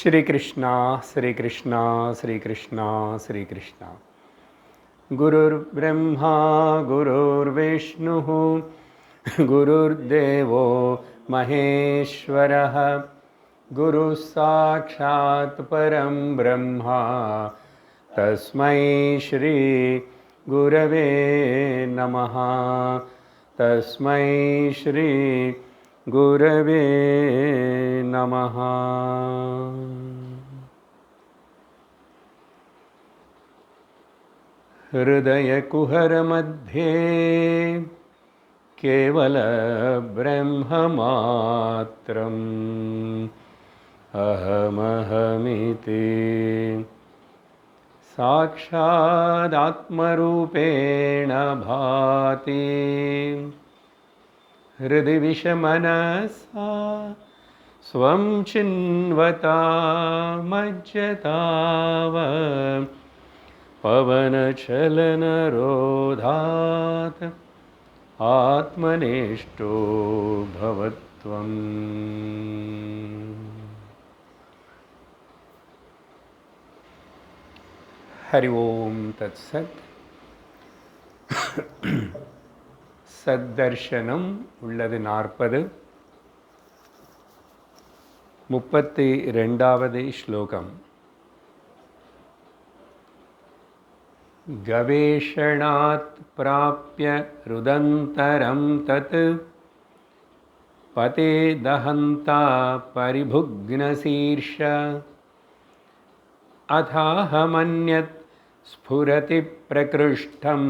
श्री कृष्णा श्री कृष्णा श्री कृष्णा श्री कृष्णा। गुरुर्ब्रह्मा गुरुर्विष्णुः गुरुर्देवो महेश्वरः गुरुः साक्षात् परं ब्रह्मा तस्मै श्री गुरवे नमः। तस्मै श्री गुरवे नमः। हृदयकुहरमध्ये केवलब्रह्ममात्रम् अहमहमिति साक्षादात्मरूपेण भाति। हृदि विषमनसा स्वं चिन्वता मज्जताव पवनचलनरोधात् आत्मनिष्ठो भवत्वम्। हरि ओम तत्सत्। सद्दर्शनम உள்ளது 40 32வது श्लोकम। गवेषणात् प्राप्य रुदन्तरं तत् पते दहन्ता परिभुग्नशीर्ष अथाहमन्यत् स्फुरति प्रकृष्टं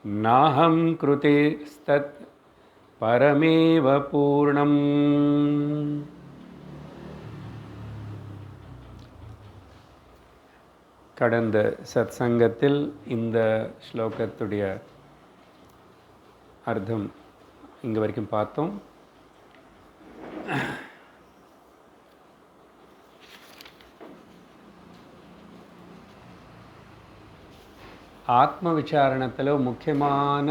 नाहं कृतेस्तत् परमेव पूर्णम्। கடந்த சத்சங்கத்தில் இந்த ஸ்லோகத்துடைய அர்த்தம் இங்கே வரைக்கும் பார்த்தோம். ஆத்ம விசாரணத்தில் முக்கியமான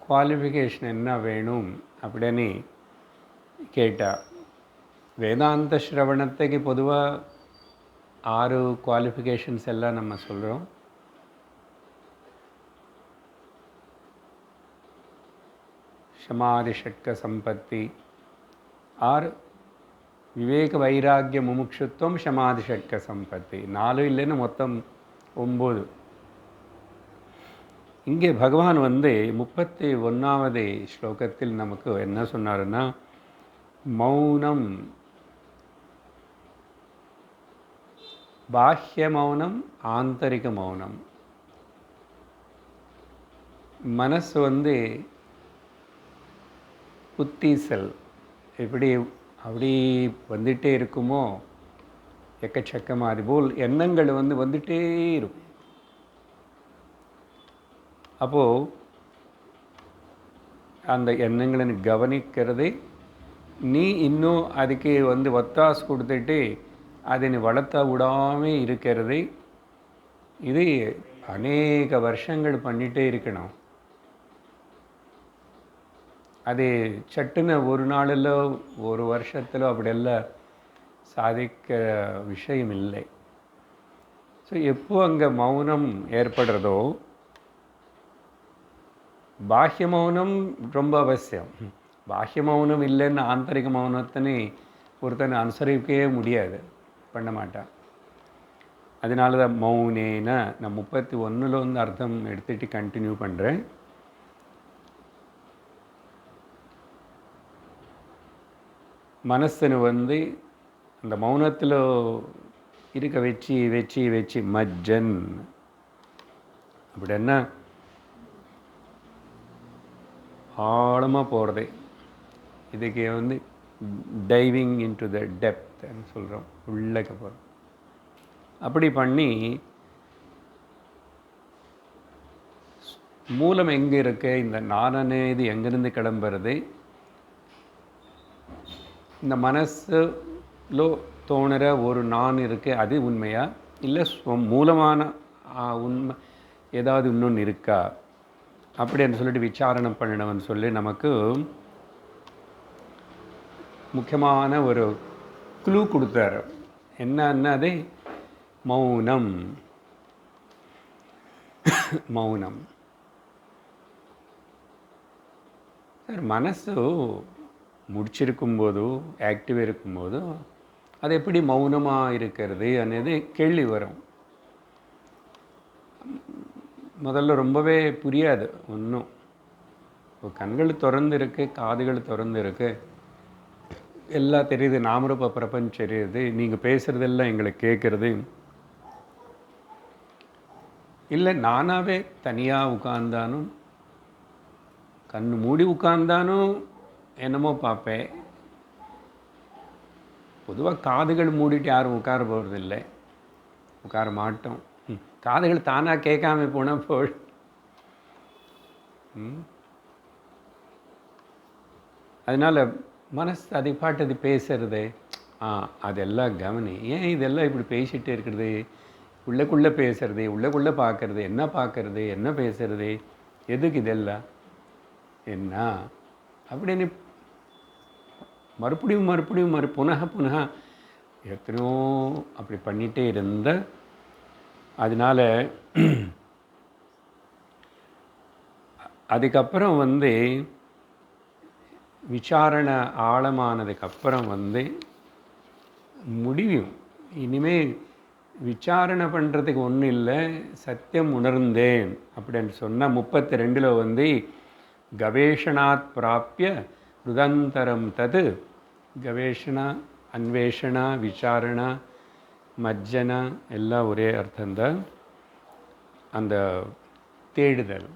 குவாலிஃபிகேஷன் என்ன வேணும் அப்படின்னு கேட்டால், வேதாந்த ஸ்ரவணத்துக்கு பொதுவாக 6 குவாலிஃபிகேஷன்ஸ் எல்லாம் நம்ம சொல்கிறோம். சமாதி ஷட்க சம்பத்தி ஆர் விவேக வைராக்கிய முமுட்சுத்துவம் சமாதி ஷட்க சம்பத்தி 4 இல்லைன்னு மொத்தம் 9. இங்கே பகவான் 31வது ஸ்லோகத்தில் நமக்கு என்ன சொன்னாருன்னா, மௌனம், பாஹ்ய மௌனம், ஆந்தரிக மௌனம். மனசு புத்தி செல் எப்படி அப்படி வந்துட்டே இருக்குமோ எக்கச்சக்கமாக, அதுபோல் எண்ணங்கள் வந்துட்டே இருக்கும். அப்போது அந்த எண்ணங்களை கவனிக்கிறதை நீ இன்னும் அதுக்கு ஒத்தாசு கொடுத்துட்டு அதை நீ வளர்த்த விடாமல் இருக்கிறதை, இது அநேக வருஷங்கள் பண்ணிகிட்டே இருக்கணும். அது சட்டுன்னு ஒரு நாளில் ஒரு வருஷத்தில் அப்படியெல்லாம் சாதிக்க விஷயம் இல்லை. ஸோ எப்போ அங்கே மௌனம் ஏற்படுறதோ, பாஹ்ய மௌனம் ரொம்ப அவசியம். பாஹ்ய மௌனம் இல்லைன்னு ஆந்தரிக மௌனத்தினை ஒருத்தனை அனுசரிக்கவே முடியாது, பண்ண மாட்டான். அதனால தான் மௌனேன நான் 31ல் அர்த்தம் எடுத்துகிட்டு கண்டினியூ பண்ணுறேன். மனசனை அந்த மௌனத்தில் இருக்க வச்சு வச்சு வச்சு மஜ்ஜன் அப்படின்னா ஆழமாக போகிறது. இதுக்கு டைவிங் இன்டு த டெப்த்னு சொல்கிறோம், உள்ளக்க போகிறோம். அப்படி பண்ணி மூலம் எங்கே இருக்கு, இந்த நானே இது எங்கேருந்து கிளம்புறது, இந்த மனசுலோ தோணுற ஒரு நான் இருக்குது, அது உண்மையா இல்லை மூலமான உண்மை ஏதாவது இன்னொன்று இருக்கா அப்படின்னு சொல்லிட்டு விசாரணை பண்ணினவன் சொல்லி நமக்கு முக்கியமான ஒரு க்ளூ கொடுத்தாரு. என்னது? மௌனம். மௌனம். சார், மனசு முடிச்சிருக்கும்போதோ ஆக்டிவ் இருக்கும்போதோ அது எப்படி மௌனமாக இருக்கிறது అనేది கேள்வி வரும். முதல்ல ரொம்பவே புரியாது ஒன்றும். கண்கள் திறந்து இருக்கு, காதுகள் திறந்து இருக்கு, எல்லாம் தெரியுது, நாமரூப பிரபஞ்சம் தெரியுது, நீங்கள் பேசுகிறதெல்லாம் எங்களுக்கு கேட்குறது. இல்லை நானாகவே தனியாக உட்கார்ந்தானும் கண்ணு மூடி உட்கார்ந்தானும் என்னமோ பார்ப்பேன். பொதுவாக காதுகள் மூடிட்டு யாரும் உட்கார போகிறதில்லை, உட்கார மாட்டோம். காதுகள் தானாக கேட்காம போனால் போல். அதனால் மனசு அதை பாட்டு அது பேசுறது. அதெல்லாம் கவனி. ஏன் இதெல்லாம் இப்படி பேசிகிட்டே இருக்கிறது? உள்ளக்குள்ளே பேசுறது, உள்ளக்குள்ளே பார்க்கறது, என்ன பார்க்கறது, என்ன பேசுறது, எதுக்கு இதெல்லாம் என்ன அப்படின்னு மறுபடியும் புனக எத்தனையோ அப்படி பண்ணிகிட்டே இருந்த. அதனால் அதுக்கப்புறம் விசாரணை ஆழமானதுக்கப்புறம் முடியும். இனிமேல் விசாரணை பண்ணுறதுக்கு ஒன்றும் இல்லை, சத்தியம் உணர்ந்தேன் அப்படின்னு சொன்னால் 32 கவேஷணாத் பிராப்பிய ருதந்தரம் தது. கவேஷணா, அன்வேஷணா, விசாரணா, மஜ்ஜனா எல்லாம் ஒரே அர்த்தம்தான். அந்த தேடுதல்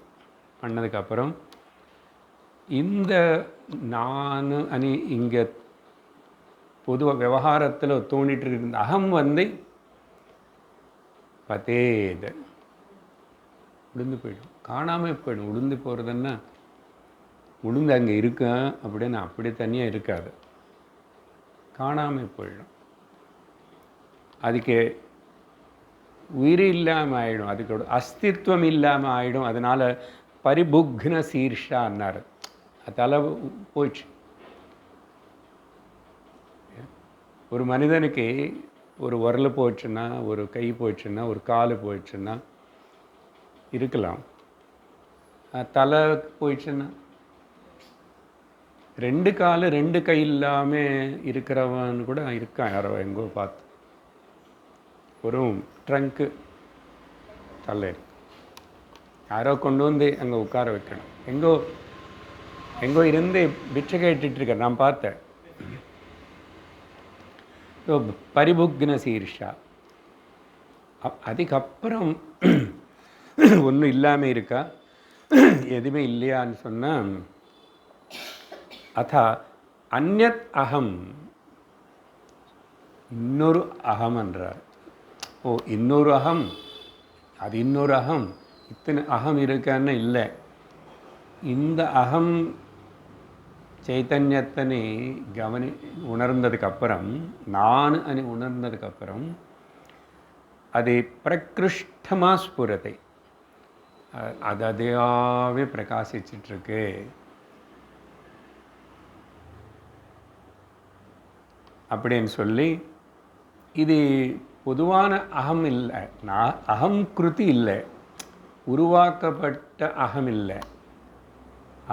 பண்ணதுக்கப்புறம் இந்த நான் அணி இங்கே பொதுவாக விவகாரத்தில் தோண்டிட்டு இருந்த அகம் பதேது உளுந்து போயிடும், காணாமல் போயிடும். உளுந்து போகிறதுன்னா உளுந்து அங்கே இருக்கேன் அப்படின்னு அப்படி தனியாக இருக்காது, காணாமல் போயிடும். அதுக்கு உயிர் இல்லாமல் ஆகிடும், அதுக்கு அஸ்தித்வம் இல்லாமல் ஆகிடும். அதனால் பரிபுக்ன சீர்ஷான்னார். தலை போச்சு. ஒரு மனிதனுக்கு ஒரு உரல் போச்சுன்னா, ஒரு கை போச்சுன்னா, ஒரு கால் போயிடுச்சுன்னா இருக்கலாம். தலை போயிடுச்சுன்னா 2 கால் 2 கை இல்லாமல் இருக்கிறவன் கூட இருக்கான். யாரோ எங்கோ பார்த்து ஒரு ட்ரங்க்கு தலை யாரோ கொண்டு அங்கே உட்கார வைக்கணும். எங்கோ இருந்து பிச்சை கேட்டுட்ருக்க நான் பார்த்தேன். பரிபுக்ன சீர்ஷா. அதுக்கப்புறம் ஒன்றும் இல்லாமல் இருக்கா, எதுவுமே இல்லையான்னு சொன்னால் அத்தா அந்யத் அகம், இன்னொரு அகம் என்றார். இன்னொரு அகம், அது இன்னொரு அகம், இத்தனை அகம் இருக்கான்னு இல்லை. இந்த அகம் చైతన్యతని உணர்ந்ததுக்கப்புறம், நான் అని உணர்ந்ததுக்கப்புறம் அது பிரகிருஷ்டமாக ஸ்புரத்தை, அது அதையாகவே பிரகாசிச்சிட்ருக்கு. அப்படின்னு சொல்லி இது பொதுவான அகம் இல்லை, நான் அகம் கிருதி இல்லை, உருவாக்கப்பட்ட அகம் இல்லை.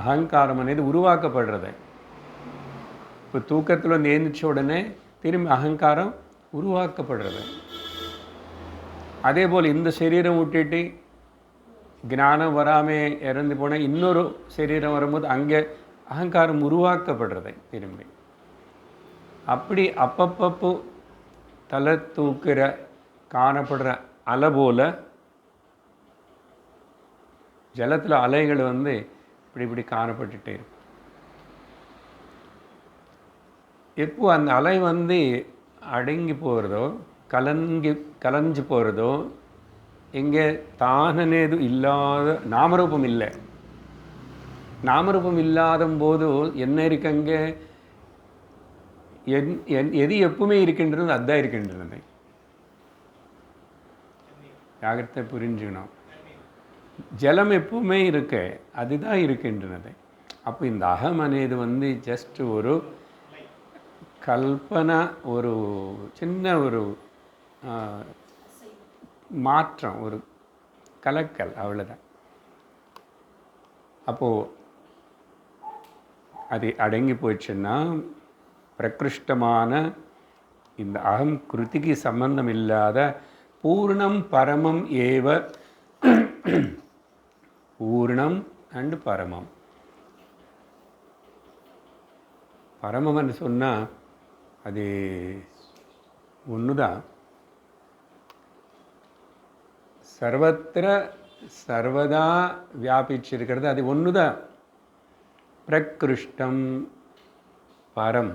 அகங்காரம் అనేది உருவாக்கப்படுறது. இப்போ தூக்கத்தில் எழுந்திரிச்ச உடனே திரும்பி அகங்காரம் உருவாக்கப்படுறது. அதே போல் இந்த சரீரம் விட்டுட்டு ஞானம் வராமல் இறந்து போனால் இன்னொரு சரீரம் வரும்போது அங்கே அகங்காரம் உருவாக்கப்படுறது திரும்பி. அப்படி அப்பப்போ தலை தூக்குற காணப்படுற அலை போல் ஜலத்தில் அலைகள் இப்படி காணப்பட்டுட்டே இருக்கும். எப்போ அந்த அலை அடங்கி போகிறதோ கலைஞ்சு போகிறதோ, எங்கே தானனேது இல்லாத நாமரூபம் இல்லை. நாமரூபம் இல்லாத போது என்ன இருக்கு அங்கே? எது எப்பவுமே இருக்கின்றது அதுதான் இருக்கின்றது. ஜாகிரதை புரிஞ்சுக்கணும். ஜலம் எப்பவுமே இருக்கு, அதுதான் இருக்கின்றது. அப்போ இந்த அகம் అనేది ஜஸ்ட் ஒரு கல்பனா ஒரு சின்ன ஒரு மாற்றம், ஒரு கலக்கல், அவ்வளோதான். அப்போது அது அடங்கி போயிடுச்சுன்னா பிரகிருஷ்டமான இந்த அகம் கிருதிக்கு சம்பந்தம் இல்லாத பூர்ணம் பரமம் ஏவ, பூர்ணம் அண்டு பரமம். பரமம்னு சொன்னால் அது ஒன்று தான். சர்வத்திர சர்வதா வியாபிச்சிருக்கிறது அது ஒன்று தான். பிரகிருஷ்டம் பரம்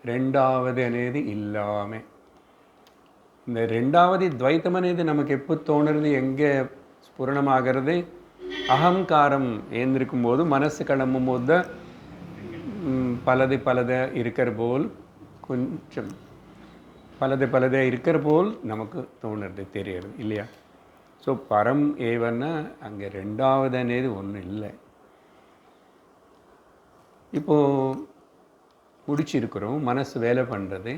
రెండవది అనేది ఇల్లామే. இந்த ரெண்டாவது துவைத்தம் అనేది நமக்கு எப்போ தோணுறது, எங்கே ஸ்புரணமாகிறது? அகங்காரம் ஏந்திருக்கும் போது, மனசு கிளம்பும் போது தான் பலது இருக்கிற போல், கொஞ்சம் பலது இருக்கிற போல் நமக்கு தோணுறது, தெரியுது இல்லையா? ஸோ பரம் ஏவன்னா அங்கே ரெண்டாவது అనేది ஒன்றும் இல்லை. இப்போது முடிச்சிருக்கிறோம், மனசு வேலை பண்ணுறது.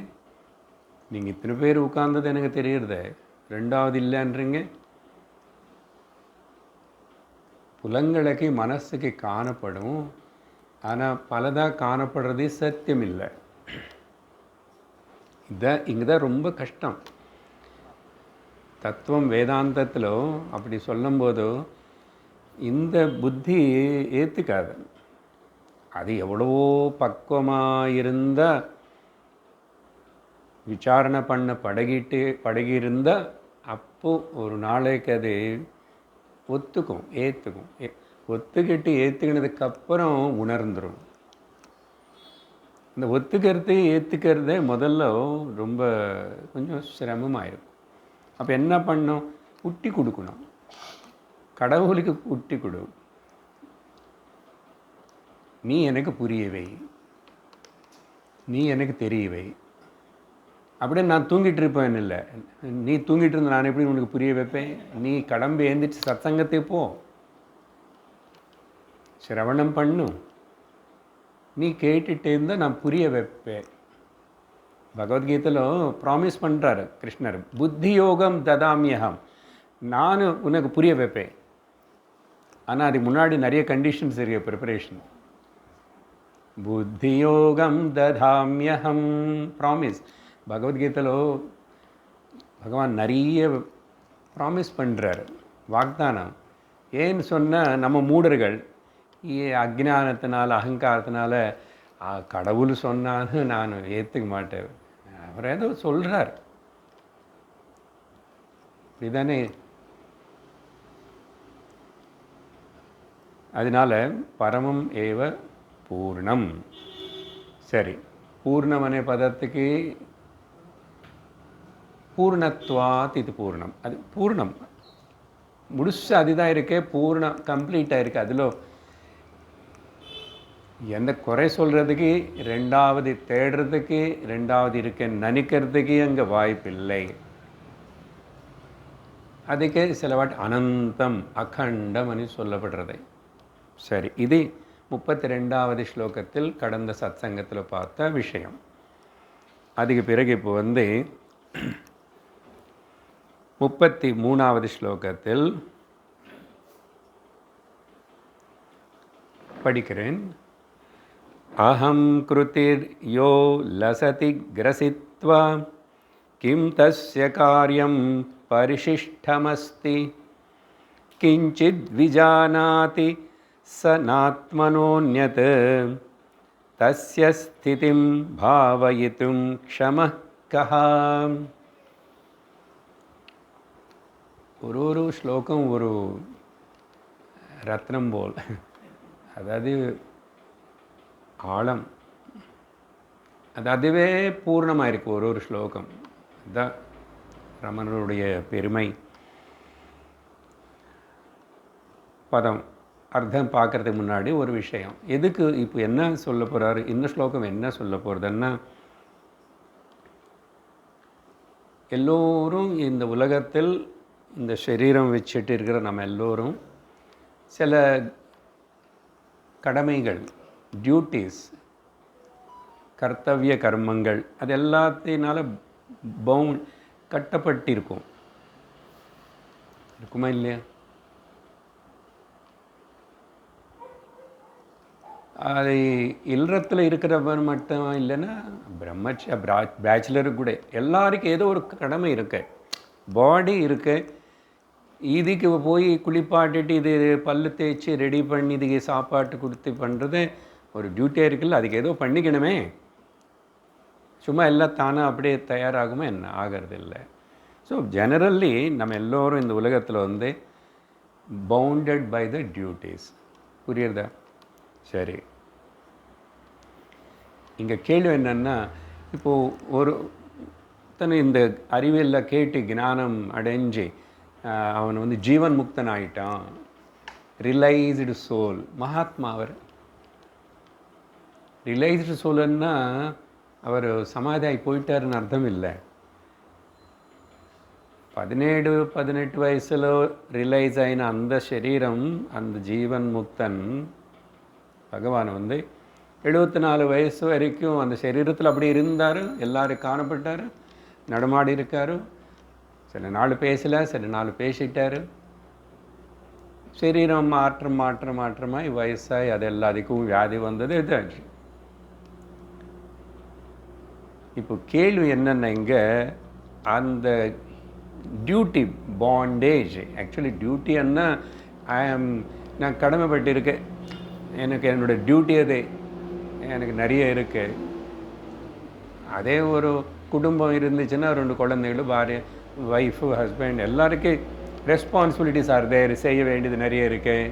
நீங்கள் இத்தனை பேர் உட்கார்ந்தது எனக்கு தெரியுறத, ரெண்டாவது இல்லைன்றீங்க. புலங்களுக்கு மனசுக்கு காணப்படும், ஆனால் பலதாக காணப்படுறது சத்தியம் இல்லை. இங்கே தான் ரொம்ப கஷ்டம். தத்துவம் வேதாந்தத்தில் அப்படி சொல்லும்போது இந்த புத்தி ஏற்றுக்காது. அது எவ்வளவோ பக்குவமாக இருந்தால், விசாரணை பண்ண பழகியிருந்தால் அப்போது ஒரு நாளைக்கு அது ஒத்துக்கும், ஒத்துக்கிட்டு ஏற்றுக்கினதுக்கப்புறம் உணர்ந்துடும். இந்த ஏற்றுக்கிறதே முதல்ல ரொம்ப கொஞ்சம் சிரமமாயிருக்கும். அப்போ என்ன பண்ணணும்? உட்டி கொடுக்கணும், கடவுளுக்கு உட்டி கொடு. நீ எனக்கு புரியவை, நீ எனக்கு தெரியவை. அப்படியே நான் தூங்கிட்டு இருப்பேன் இல்லை, நீ தூங்கிட்டு இருந்த நான் எப்படி உனக்கு புரிய வைப்பேன்? நீ கடம்பு ஏந்திரிச்சு சத்சங்கத்தை போ, சிரவணம் பண்ணும், நீ கேட்டுட்டே இருந்தால் நான் புரிய வைப்பேன். பகவத்கீதையில் ப்ராமிஸ் பண்ணுறாரு கிருஷ்ணர், புத்தி யோகம் ததாமியகம், நான் உனக்கு புரிய வைப்பேன். ஆனால் அதுக்கு முன்னாடி நிறைய கண்டிஷன்ஸ் இருக்கு, ப்ரிப்பரேஷன். புத்தி யோகம் ததாமியகம் ப்ராமிஸ். பகவத்கீதையில் பகவான் நிறைய ப்ராமிஸ் பண்ணுறாரு, வாக்தானம். ஏன்னு சொன்னால் நம்ம மூடர்கள் அஜ்ஞானத்தினால அகங்காரத்தினால கடவுள் சொன்னான்னு நான் ஏற்றுக்க மாட்டேன். அவர் ஏதோ சொல்கிறார், இப்படிதானே? அதனால் பரமம் ஏவ பூர்ணம். சரி, பூர்ணம் அనే பதத்துக்கு பூர்ணத்வாத், இது பூர்ணம். அது பூர்ணம் முடிச்சு அதுதான் இருக்கே, பூர்ணம் கம்ப்ளீட்டாக இருக்குது. அதில் எந்த குறை சொல்கிறதுக்கு, ரெண்டாவது தேடுறதுக்கு, ரெண்டாவது இருக்கேன்னு நினைக்கிறதுக்கு அங்கே வாய்ப்பில்லை. அதுக்கு சில வாட்டி அனந்தம் அகண்டம் అని சொல்லப்படுறது. சரி, இது 32வது ஸ்லோகத்தில் கடந்த சத்சங்கத்தில் பார்த்த விஷயம். அதுக்கு பிறகு இப்போ 33வது ஸ்லோகத்தில் படிக்கிறேன். அஹம் கிருதிர் யோ லசதி கிரசித்வா கிம் தஸ்ய காரியம் பரிசிஷ்டமஸ்தி கிஞ்சித் விஜானாதி ச நாத்மனோன்யத் தஸ்ய ஸ்திதிம் பாவயிதும் க்ஷமः கஹ. ஒரு ஸ்லோகம் ஒரு ரத்னம் போல், அதாவது ஆழம், அதுவே பூர்ணமாக இருக்குது ஒரு ஸ்லோகம். அதுதான் ரமணருடைய பெருமை. பதம் அர்த்தம் பார்க்குறதுக்கு முன்னாடி ஒரு விஷயம், எதுக்கு இப்போ என்ன சொல்ல போகிறாரு, இந்த ஸ்லோகம் என்ன சொல்ல போகிறதுன்னா, எல்லோரும் இந்த உலகத்தில் இந்த சரீரம் வச்சுட்டு இருக்கிற நம்ம எல்லோரும் சில கடமைகள், டியூட்டிஸ், கர்த்தவிய கர்மங்கள் அது எல்லாத்தினால கட்டப்பட்டிருக்கும். இருக்குமா இல்லையா? அது இல்லறத்தில் இருக்கிறவன் மட்டும் இல்லைன்னா பேச்சுலருக்கு கூட எல்லாருக்கும் ஏதோ ஒரு கடமை இருக்கு. பாடி இருக்கு, இதுக்கு போய் குளிப்பாட்டிட்டு இது பல்லு தேய்ச்சி ரெடி பண்ணி இதுக்கு சாப்பாட்டு கொடுத்து பண்ணுறது ஒரு டியூட்டியாக இருக்குல்ல, அதுக்கு ஏதோ பண்ணிக்கணுமே. சும்மா எல்லாம் தானே அப்படியே தயாராகுமா என்ன? ஆகிறது இல்லை. ஸோ ஜெனரல்லி நம்ம எல்லோரும் இந்த உலகத்தில் வந்து பவுண்டட் பை த டியூட்டிஸ். புரியுறதா? சரி, இங்கே கேள்வி என்னென்னா, இப்போது ஒரு இந்த அறிவியலில் கேட்டு ஞானம் அடைஞ்சு அவன் வந்து ஜீவன் முக்தன் ஆகிட்டான், ரிலைஸ்டு சோல். மகாத்மா அவர் ரிலைஸ்டு சோல்னா அவர் சமாதியாகி போயிட்டாருன்னு அர்த்தம் இல்லை. 17-18 வயசில் ரிலைஸ் ஆகின அந்த சரீரம், அந்த ஜீவன் முக்தன் பகவான் வந்து 74 வயசு வரைக்கும் அந்த சரீரத்தில் அப்படி இருந்தார். எல்லாரும் காணப்பட்டார், நடமாடி இருக்கார். சில நாள் பேசலை, சில நாள் பேசிட்டார். சரீரம் மாற்றமாகி வயசாகி அது எல்லாத்துக்கும் வியாதி வந்தது, இதாச்சு. இப்போ கேள்வி என்னென்ன, இங்கே அந்த டியூட்டி பாண்டேஜ், ஆக்சுவலி டியூட்டி என்ன, நான் கடமைப்பட்டிருக்கேன், எனக்கு என்னோடய டியூட்டி அது எனக்கு நிறைய இருக்குது. அதே ஒரு குடும்பம் இருந்துச்சுன்னா 2 குழந்தைகளும், பாரு, ஒய்ஃபு, ஹஸ்பண்ட், எல்லாருக்கும் ரெஸ்பான்சிபிலிட்டிஸ் ஆர் தேர். செய்ய வேண்டியது நிறைய இருக்குது.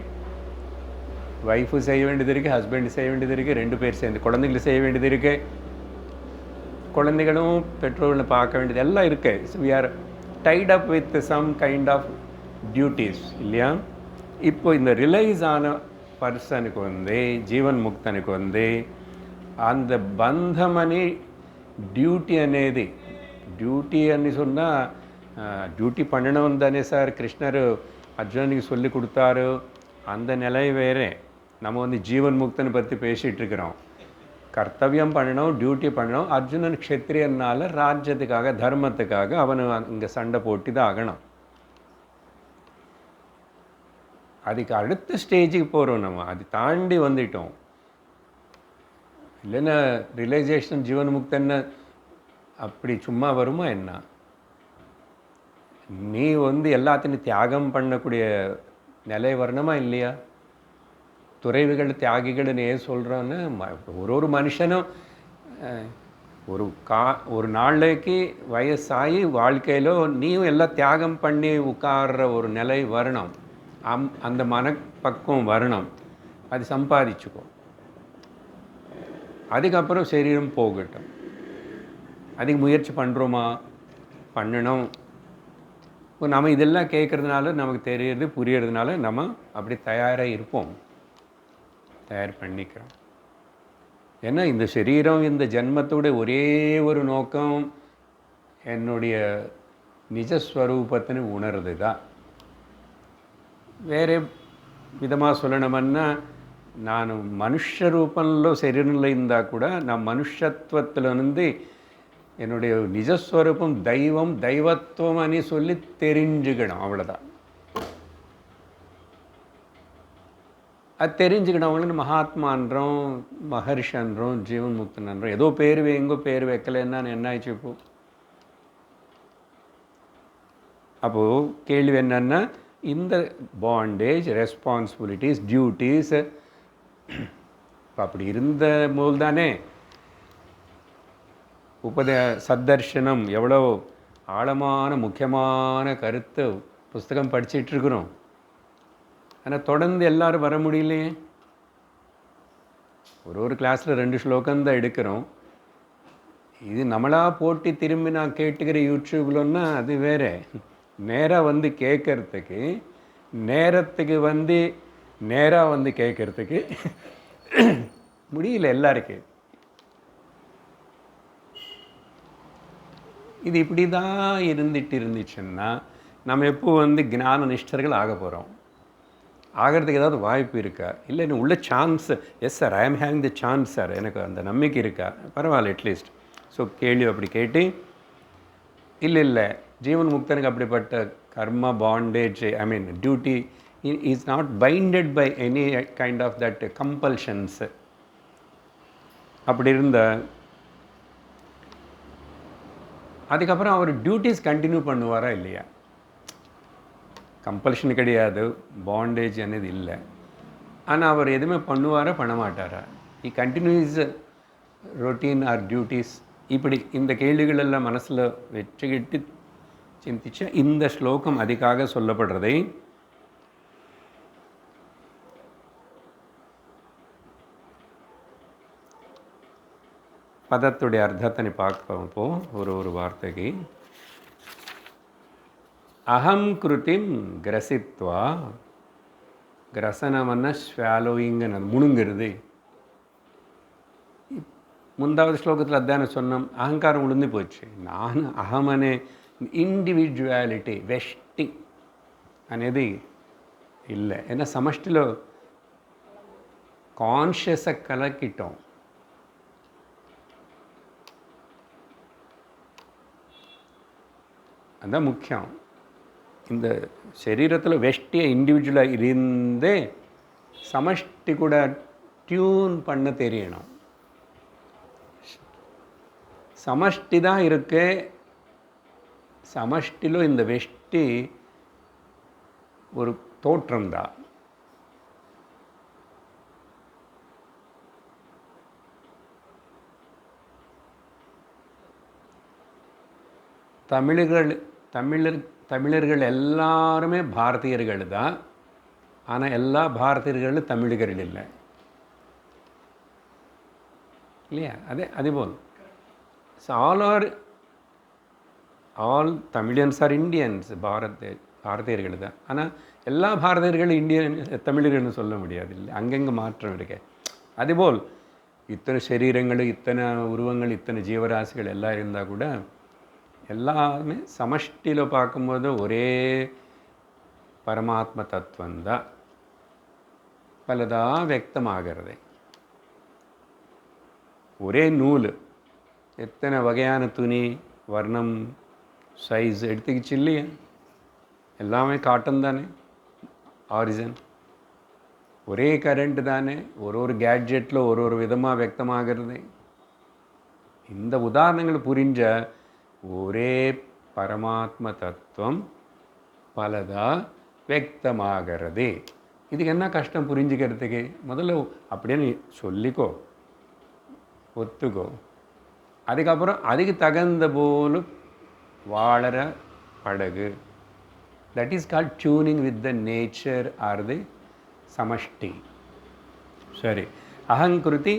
ஒய்ஃபு செய்ய வேண்டியது இருக்குது, ஹஸ்பண்ட் செய்ய வேண்டியது இருக்குது, 2 பேர் சேர்ந்து குழந்தைகளை செய்ய வேண்டியது இருக்குது, குழந்தைகளும் பெற்றோர்களை பார்க்க வேண்டியது எல்லாம் இருக்குது. So we are tied up with some kind of duties, இல்லையா? இப்போ இந்த ரிலைஸ் ஆன பர்சனுக்கு வந்து, ஜீவன் முக்தனுக்கு வந்து அந்த బంధమని డ్యూటీ అనేది, డ్యూటీ అని சொன்னால் டியூட்டி பண்ணணும் தானே சார் கிருஷ்ணர் அர்ஜுனனுக்கு சொல்லி கொடுத்தாரு. அந்த நிலை வேறு. நம்ம வந்து ஜீவன் முக்தனை பற்றி பேசிகிட்டு இருக்கிறோம். கர்த்தவியம் பண்ணணும், டியூட்டி பண்ணணும். அர்ஜுனன் க்ஷத்ரியனால ராஜ்யத்துக்காக, தர்மத்துக்காக அவனு இங்கே சண்டை போட்டு தான் ஆகணும். அதுக்கு அடுத்த ஸ்டேஜுக்கு போகிறோம் நம்ம, அது தாண்டி வந்துட்டோம். இல்லைன்னா ரியலைசேஷன் ஜீவன் முக்தன்னு அப்படி சும்மா வருமா என்ன? நீ வந்து எல்லாத்தையும் தியாகம் பண்ணக்கூடிய நிலை வரணுமா இல்லையா? துறவிகள் தியாகிகள்னு ஏன் சொல்கிறான்னு, ஒரு மனுஷனும் ஒரு நாளைக்கு வயசாகி வாழ்க்கையில் நீயும் எல்லாம் தியாகம் பண்ணி உட்கார்ற ஒரு நிலை வரணும். அந்த மனப்பக்குவம் வரணும். அது சம்பாதிச்சுக்கோ. அதுக்கப்புறம் சரீரம் போகட்டும். அதுக்கு முயற்சி பண்ணுறோமா? பண்ணணும். நம்ம இதெல்லாம் கேட்குறதுனால நமக்கு தெரியுது, புரியறதுனால நம்ம அப்படி தயாராக இருப்போம், தயார் பண்ணிக்கிறோம். ஏன்னா இந்த சரீரம், இந்த ஜென்மத்தோட ஒரே ஒரு நோக்கம் என்னுடைய நிஜஸ்வரூபத்தின்னு உணர்றது தான். வேறு விதமாக சொல்லணுமன்னா, நான் மனுஷ ரூபంలో శరీరంలో இருந்தா கூட நான் மனுஷத்துவத்திலிருந்து என்னுடைய நிஜஸ்வரூபம் தெய்வம், தெய்வத்துவம் అని சொல்லி தெரிஞ்சுக்கணும். அவ்வளோதான். அது தெரிஞ்சுக்கிட்டவங்கள மகாத்மான்றோம், மகர்ஷன்றோம், ஜீவன் முக்தன்றோம். ஏதோ பேர் எங்கோ பேர் வைக்கலைன்னா என்ன ஆயிடுச்சு இப்போ? அப்போது கேள்வி என்னன்னா, இந்த பாண்டேஜ், ரெஸ்பான்சிபிலிட்டிஸ், டியூட்டிஸ் அப்படி இருந்த போது தானே சத்தர்ஷனம் எவ்வளோ ஆழமான முக்கியமான கருத்து புஸ்தகம் படிச்சுட்டு இருக்கிறோம். ஆனால் தொடர்ந்து எல்லாரும் வர முடியலையே. ஒரு கிளாஸில் 2 ஸ்லோகம்தான் எடுக்கிறோம். இது நம்மளாக போட்டி திரும்பி நான் கேட்டுக்கிற யூடியூப்லன்னா அது வேறு. நேராக வந்து கேட்கறதுக்கு, நேராக வந்து கேட்கறதுக்கு முடியல எல்லாருக்கும். இது இப்படி தான் இருந்துச்சுன்னா நம்ம எப்போ வந்து ஞான நிஷ்டர்கள் ஆக போகிறோம்? ஆகிறதுக்கு ஏதாவது வாய்ப்பு இருக்கா? இல்லை இன்னும் உள்ள சான்ஸ், எஸ் சார் ஐ ஆம் ஹேவிங் த சான்ஸ் சார், எனக்கு அந்த நம்பிக்கை இருக்கா? பரவாயில்ல அட்லீஸ்ட். ஸோ கேள்வி அப்படி கேட்டு, இல்லை ஜீவன் முக்தனுக்கு அப்படிப்பட்ட கர்மா bondage, I mean duty is not binded by any kind of that compulsions. அப்படி இருந்த அதுக்கப்புறம் அவர் டியூட்டிஸ் கண்டினியூ பண்ணுவாரா இல்லையா? கம்பல்ஷன் கிடையாது, பாண்டேஜ் అనేది இல்லை. ஆனால் அவர் எதுவுமே பண்ணுவாரா பண்ண மாட்டாரா? இ கண்டினியூஸ் ரொட்டீன் ஆர் டியூட்டிஸ்? இப்படி இந்த கேள்விகள் எல்லாம் மனசில் வச்சுக்கிட்டு சிந்திச்சா இந்த ஸ்லோகம் அதுக்காக சொல்லப்படுறதை பதத்துடைய அர்த்தத்தை பார்ப்போம். ஒரு வார்த்தைக்கு அகம் கிருத்திம் கிரசித்வா, கிரசனம்னா ஸ்வாலோயிங்னு முணுங்கிறது. முந்தாவது ஸ்லோகத்தில் அதான சொன்னோம், அகங்காரம் உளுந்து போச்சு. நான் அகமனே ఇండివిజువాలిటీ వెష్టి అనేది இல்லை. ஏன்னா சமஷ்டிలో கான்ஷியஸை கலக்கிட்டோம். அதுதான் முக்கியம். இந்த சரீரத்தில் வெஷ்டியாக இண்டிவிஜுவலாக இருந்தே சமஷ்டி கூட டியூன் பண்ண தெரியணும். சமஷ்டி தான் இருக்கு. சமஷ்டிలో இந்த வெஷ்டி ஒரு தோற்றம்தான். தமிழர்கள் எல்லாருமே பாரதியர்கள் தான். ஆனால் எல்லா பாரதியர்களும் தமிழர்கள் இல்லை இல்லையா? அதேபோல் ஆல் தமிழியன்ஸ் ஆர் இண்டியன்ஸ், பாரதியர்கள் தான். ஆனால் எல்லா பாரதியர்களும் இந்தியன் தமிழர்கள்னு சொல்ல முடியாது இல்லை, அங்கங்கே மாற்றம் இருக்கு. அதுபோல் இத்தனை சரீரங்கள், இத்தனை உருவங்கள், இத்தனை ஜீவராசிகள் எல்லாம் இருந்தால் கூட எல்லாமே சமஷ்டியில் பார்க்கும்போது ஒரே பரமாத்ம தத்துவந்தான் பலதாக வியக்தமாகிறது. ஒரே நூல், எத்தனை வகையான துணி, வர்ணம், சைஸ் எடுத்துக்கிச்சு இல்லையா? எல்லாமே காட்டன் தானே ஆரிஜின். ஒரே கரண்ட் தானே, ஒரு கேட்ஜெட்டில் ஒரு விதமாக வியக்தமாகிறது. இந்த உதாரணங்கள் புரிஞ்ச ஒரே பரமாத்ம தத்துவம் பலதாக வியக்தமாகிறது. இதுக்கு என்ன கஷ்டம் புரிஞ்சுக்கிறதுக்கு? முதல்ல அப்படின்னு சொல்லிக்கோ, ஒத்துக்கோ. அதுக்கப்புறம் அதுக்கு தகுந்த போல் வாழற படகு. That is called tuning with the nature or the சமஷ்டி. சரி, அகங்கிருதி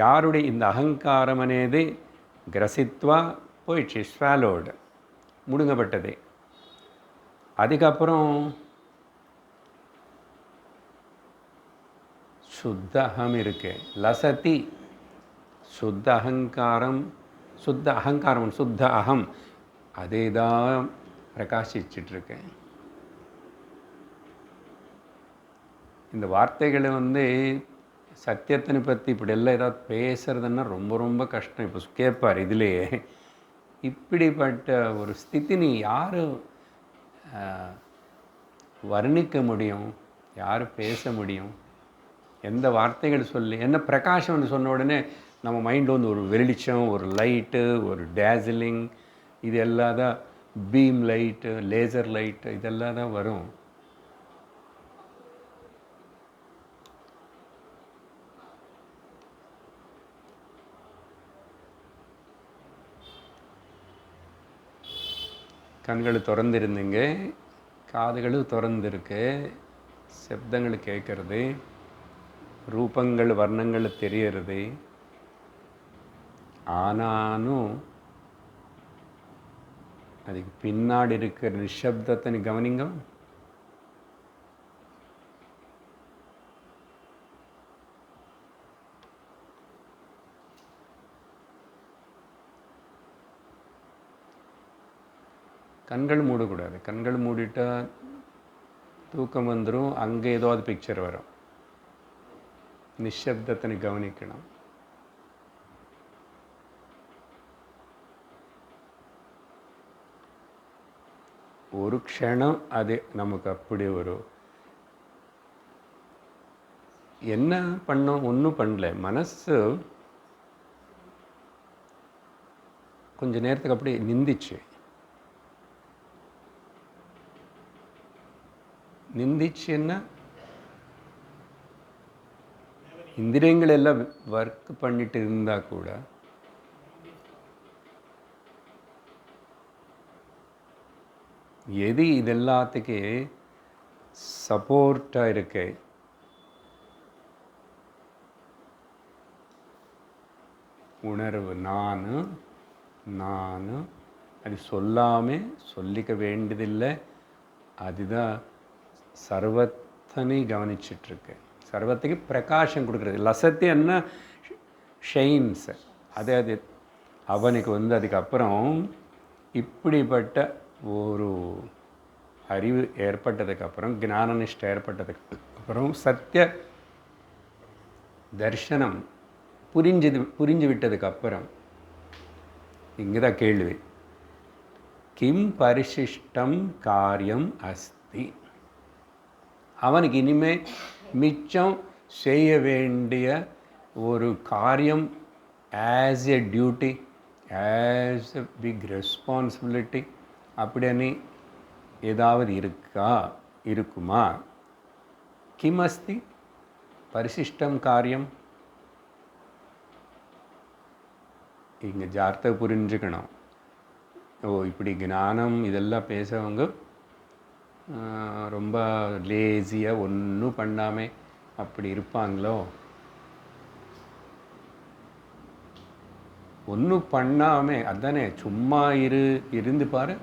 யாருடைய இந்த அகங்காரம் అనేది கிரசித்வா போயிடுச்சு, ஸ்வாலோடு, முடுங்கப்பட்டது. அதுக்கப்புறம் சுத்த அகம் இருக்கு, லசதி. சுத்த அகங்காரம், சுத்த அகம் அதே தான் பிரகாசிச்சிட்ருக்கேன். இந்த வார்த்தைகளை சத்தியத்தினை பற்றி இப்படியெல்லாம் ஏதாவது பேசுறதுன்னா ரொம்ப ரொம்ப கஷ்டம். இப்போ கேட்பார் இதுலேயே, இப்படிப்பட்ட ஒரு ஸ்திதி நீ யார் வர்ணிக்க முடியும்? யார் பேச முடியும்? எந்த வார்த்தைகள் சொல்லி என்ன பிரகாசம்னு சொன்ன உடனே நம்ம மைண்டில் ஒரு வெளிச்சம், ஒரு லைட்டு, ஒரு டேசிலிங், இது எல்லாம் தான் பீம் லைட்டு, லேசர் லைட்டு, இதெல்லாம் தான் வரும். கண்கள் திறந்திருந்துங்க, காதுகள் திறந்திருக்கு, சப்தங்கள் கேட்கறது, ரூபங்கள் வர்ணங்கள் தெரியறது. ஆனாலும் அதுக்கு பின்னாடி இருக்கிற நிஷப்தத்தை கவனிங்க. கண்கள் மூடக்கூடாது. கண்கள் மூடிட்டால் தூக்கம் வந்துடும். அங்கே ஏதாவது பிக்சர் வரும். நிஷப்தத்தை கவனிக்கணும். ஒரு க்ஷணம் அது நமக்கு அப்படி ஒரு என்ன பண்ணோம், ஒன்றும் பண்ணல. மனசு கொஞ்ச நேரத்துக்கு அப்படி நிந்திச்சுன்னா இந்திரியங்கள் எல்லாம் ஒர்க் பண்ணிட்டு இருந்தா கூட எது இதெல்லாத்துக்கு சப்போர்ட்டாக இருக்கு, உணர்வு. நான் அது சொல்லாமல் சொல்லிக்க வேண்டியதில்லை. அதுதான் சர்வத்தனை கவனிச்சிட்ருக்கு. சர்வத்துக்கு பிரகாசம் கொடுக்குறது. லசத்தி என்ன ஷெயின்ஸ் அது அது அவனுக்கு அதுக்கப்புறம் இப்படிப்பட்ட ஒரு அறிவு ஏற்பட்டதுக்கப்புறம், ஞானநிஷ்டை ஏற்பட்டதுக்கு அப்புறம், சத்திய தர்சனம் புரிஞ்சு விட்டதுக்கப்புறம் இங்கே தான் கேள்வி, கிம் பரிசிஷ்டம் காரியம் அஸ்தி. அவனுக்கு இனிமே மிச்சம் செய்ய வேண்டிய ஒரு காரியம், as a duty, as a big responsibility அப்படின்னு ஏதாவது இருக்குமா? கிம் அஸ்தி பரிசிஷ்டம் காரியம்? இங்கே ஜார்த்தை புரிஞ்சுக்கணும். இப்படி ஞானம் இதெல்லாம் பேசுகிறவங்க ரொம்ப லேசியாக ஒன்றும் பண்ணாமல் அப்படி இருப்பாங்களோ? ஒன்றும் பண்ணாமல் அதானே, சும்மா இருந்து பாரு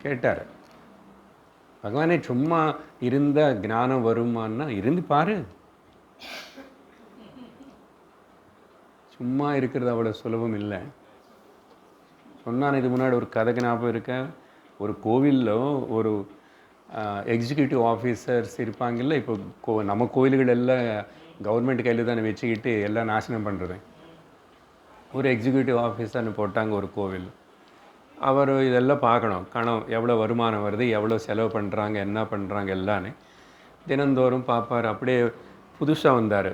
கேட்டார் பகவானே. சும்மா இருந்த ஞானம் வருமானா இருந்து பாரு. சும்மா இருக்கிறது அவ்வளோ சுலபம் இல்லை. சொன்னான் இது முன்னாடி ஒரு கதை ஞாபகம் இருக்க. ஒரு கோவிலில் ஒரு எக்ஸிக்யூட்டிவ் ஆஃபீஸர்ஸ் இருப்பாங்கல்ல. இப்போ நம்ம கோவில்கள் எல்லாம் கவர்மெண்ட் கையில் தானே வச்சுக்கிட்டு எல்லாம் நாசனம் பண்ணுறது. ஒரு எக்ஸிக்யூட்டிவ் ஆஃபீஸர்னு போட்டாங்க ஒரு கோவில். அவர் இதெல்லாம் பார்க்கணும், எவ்வளோ வருமானம் வருது, எவ்வளோ செலவு பண்ணுறாங்க, என்ன பண்ணுறாங்க எல்லான்னு தினந்தோறும் பார்ப்பார். அப்படியே புதுசாக வந்தார்.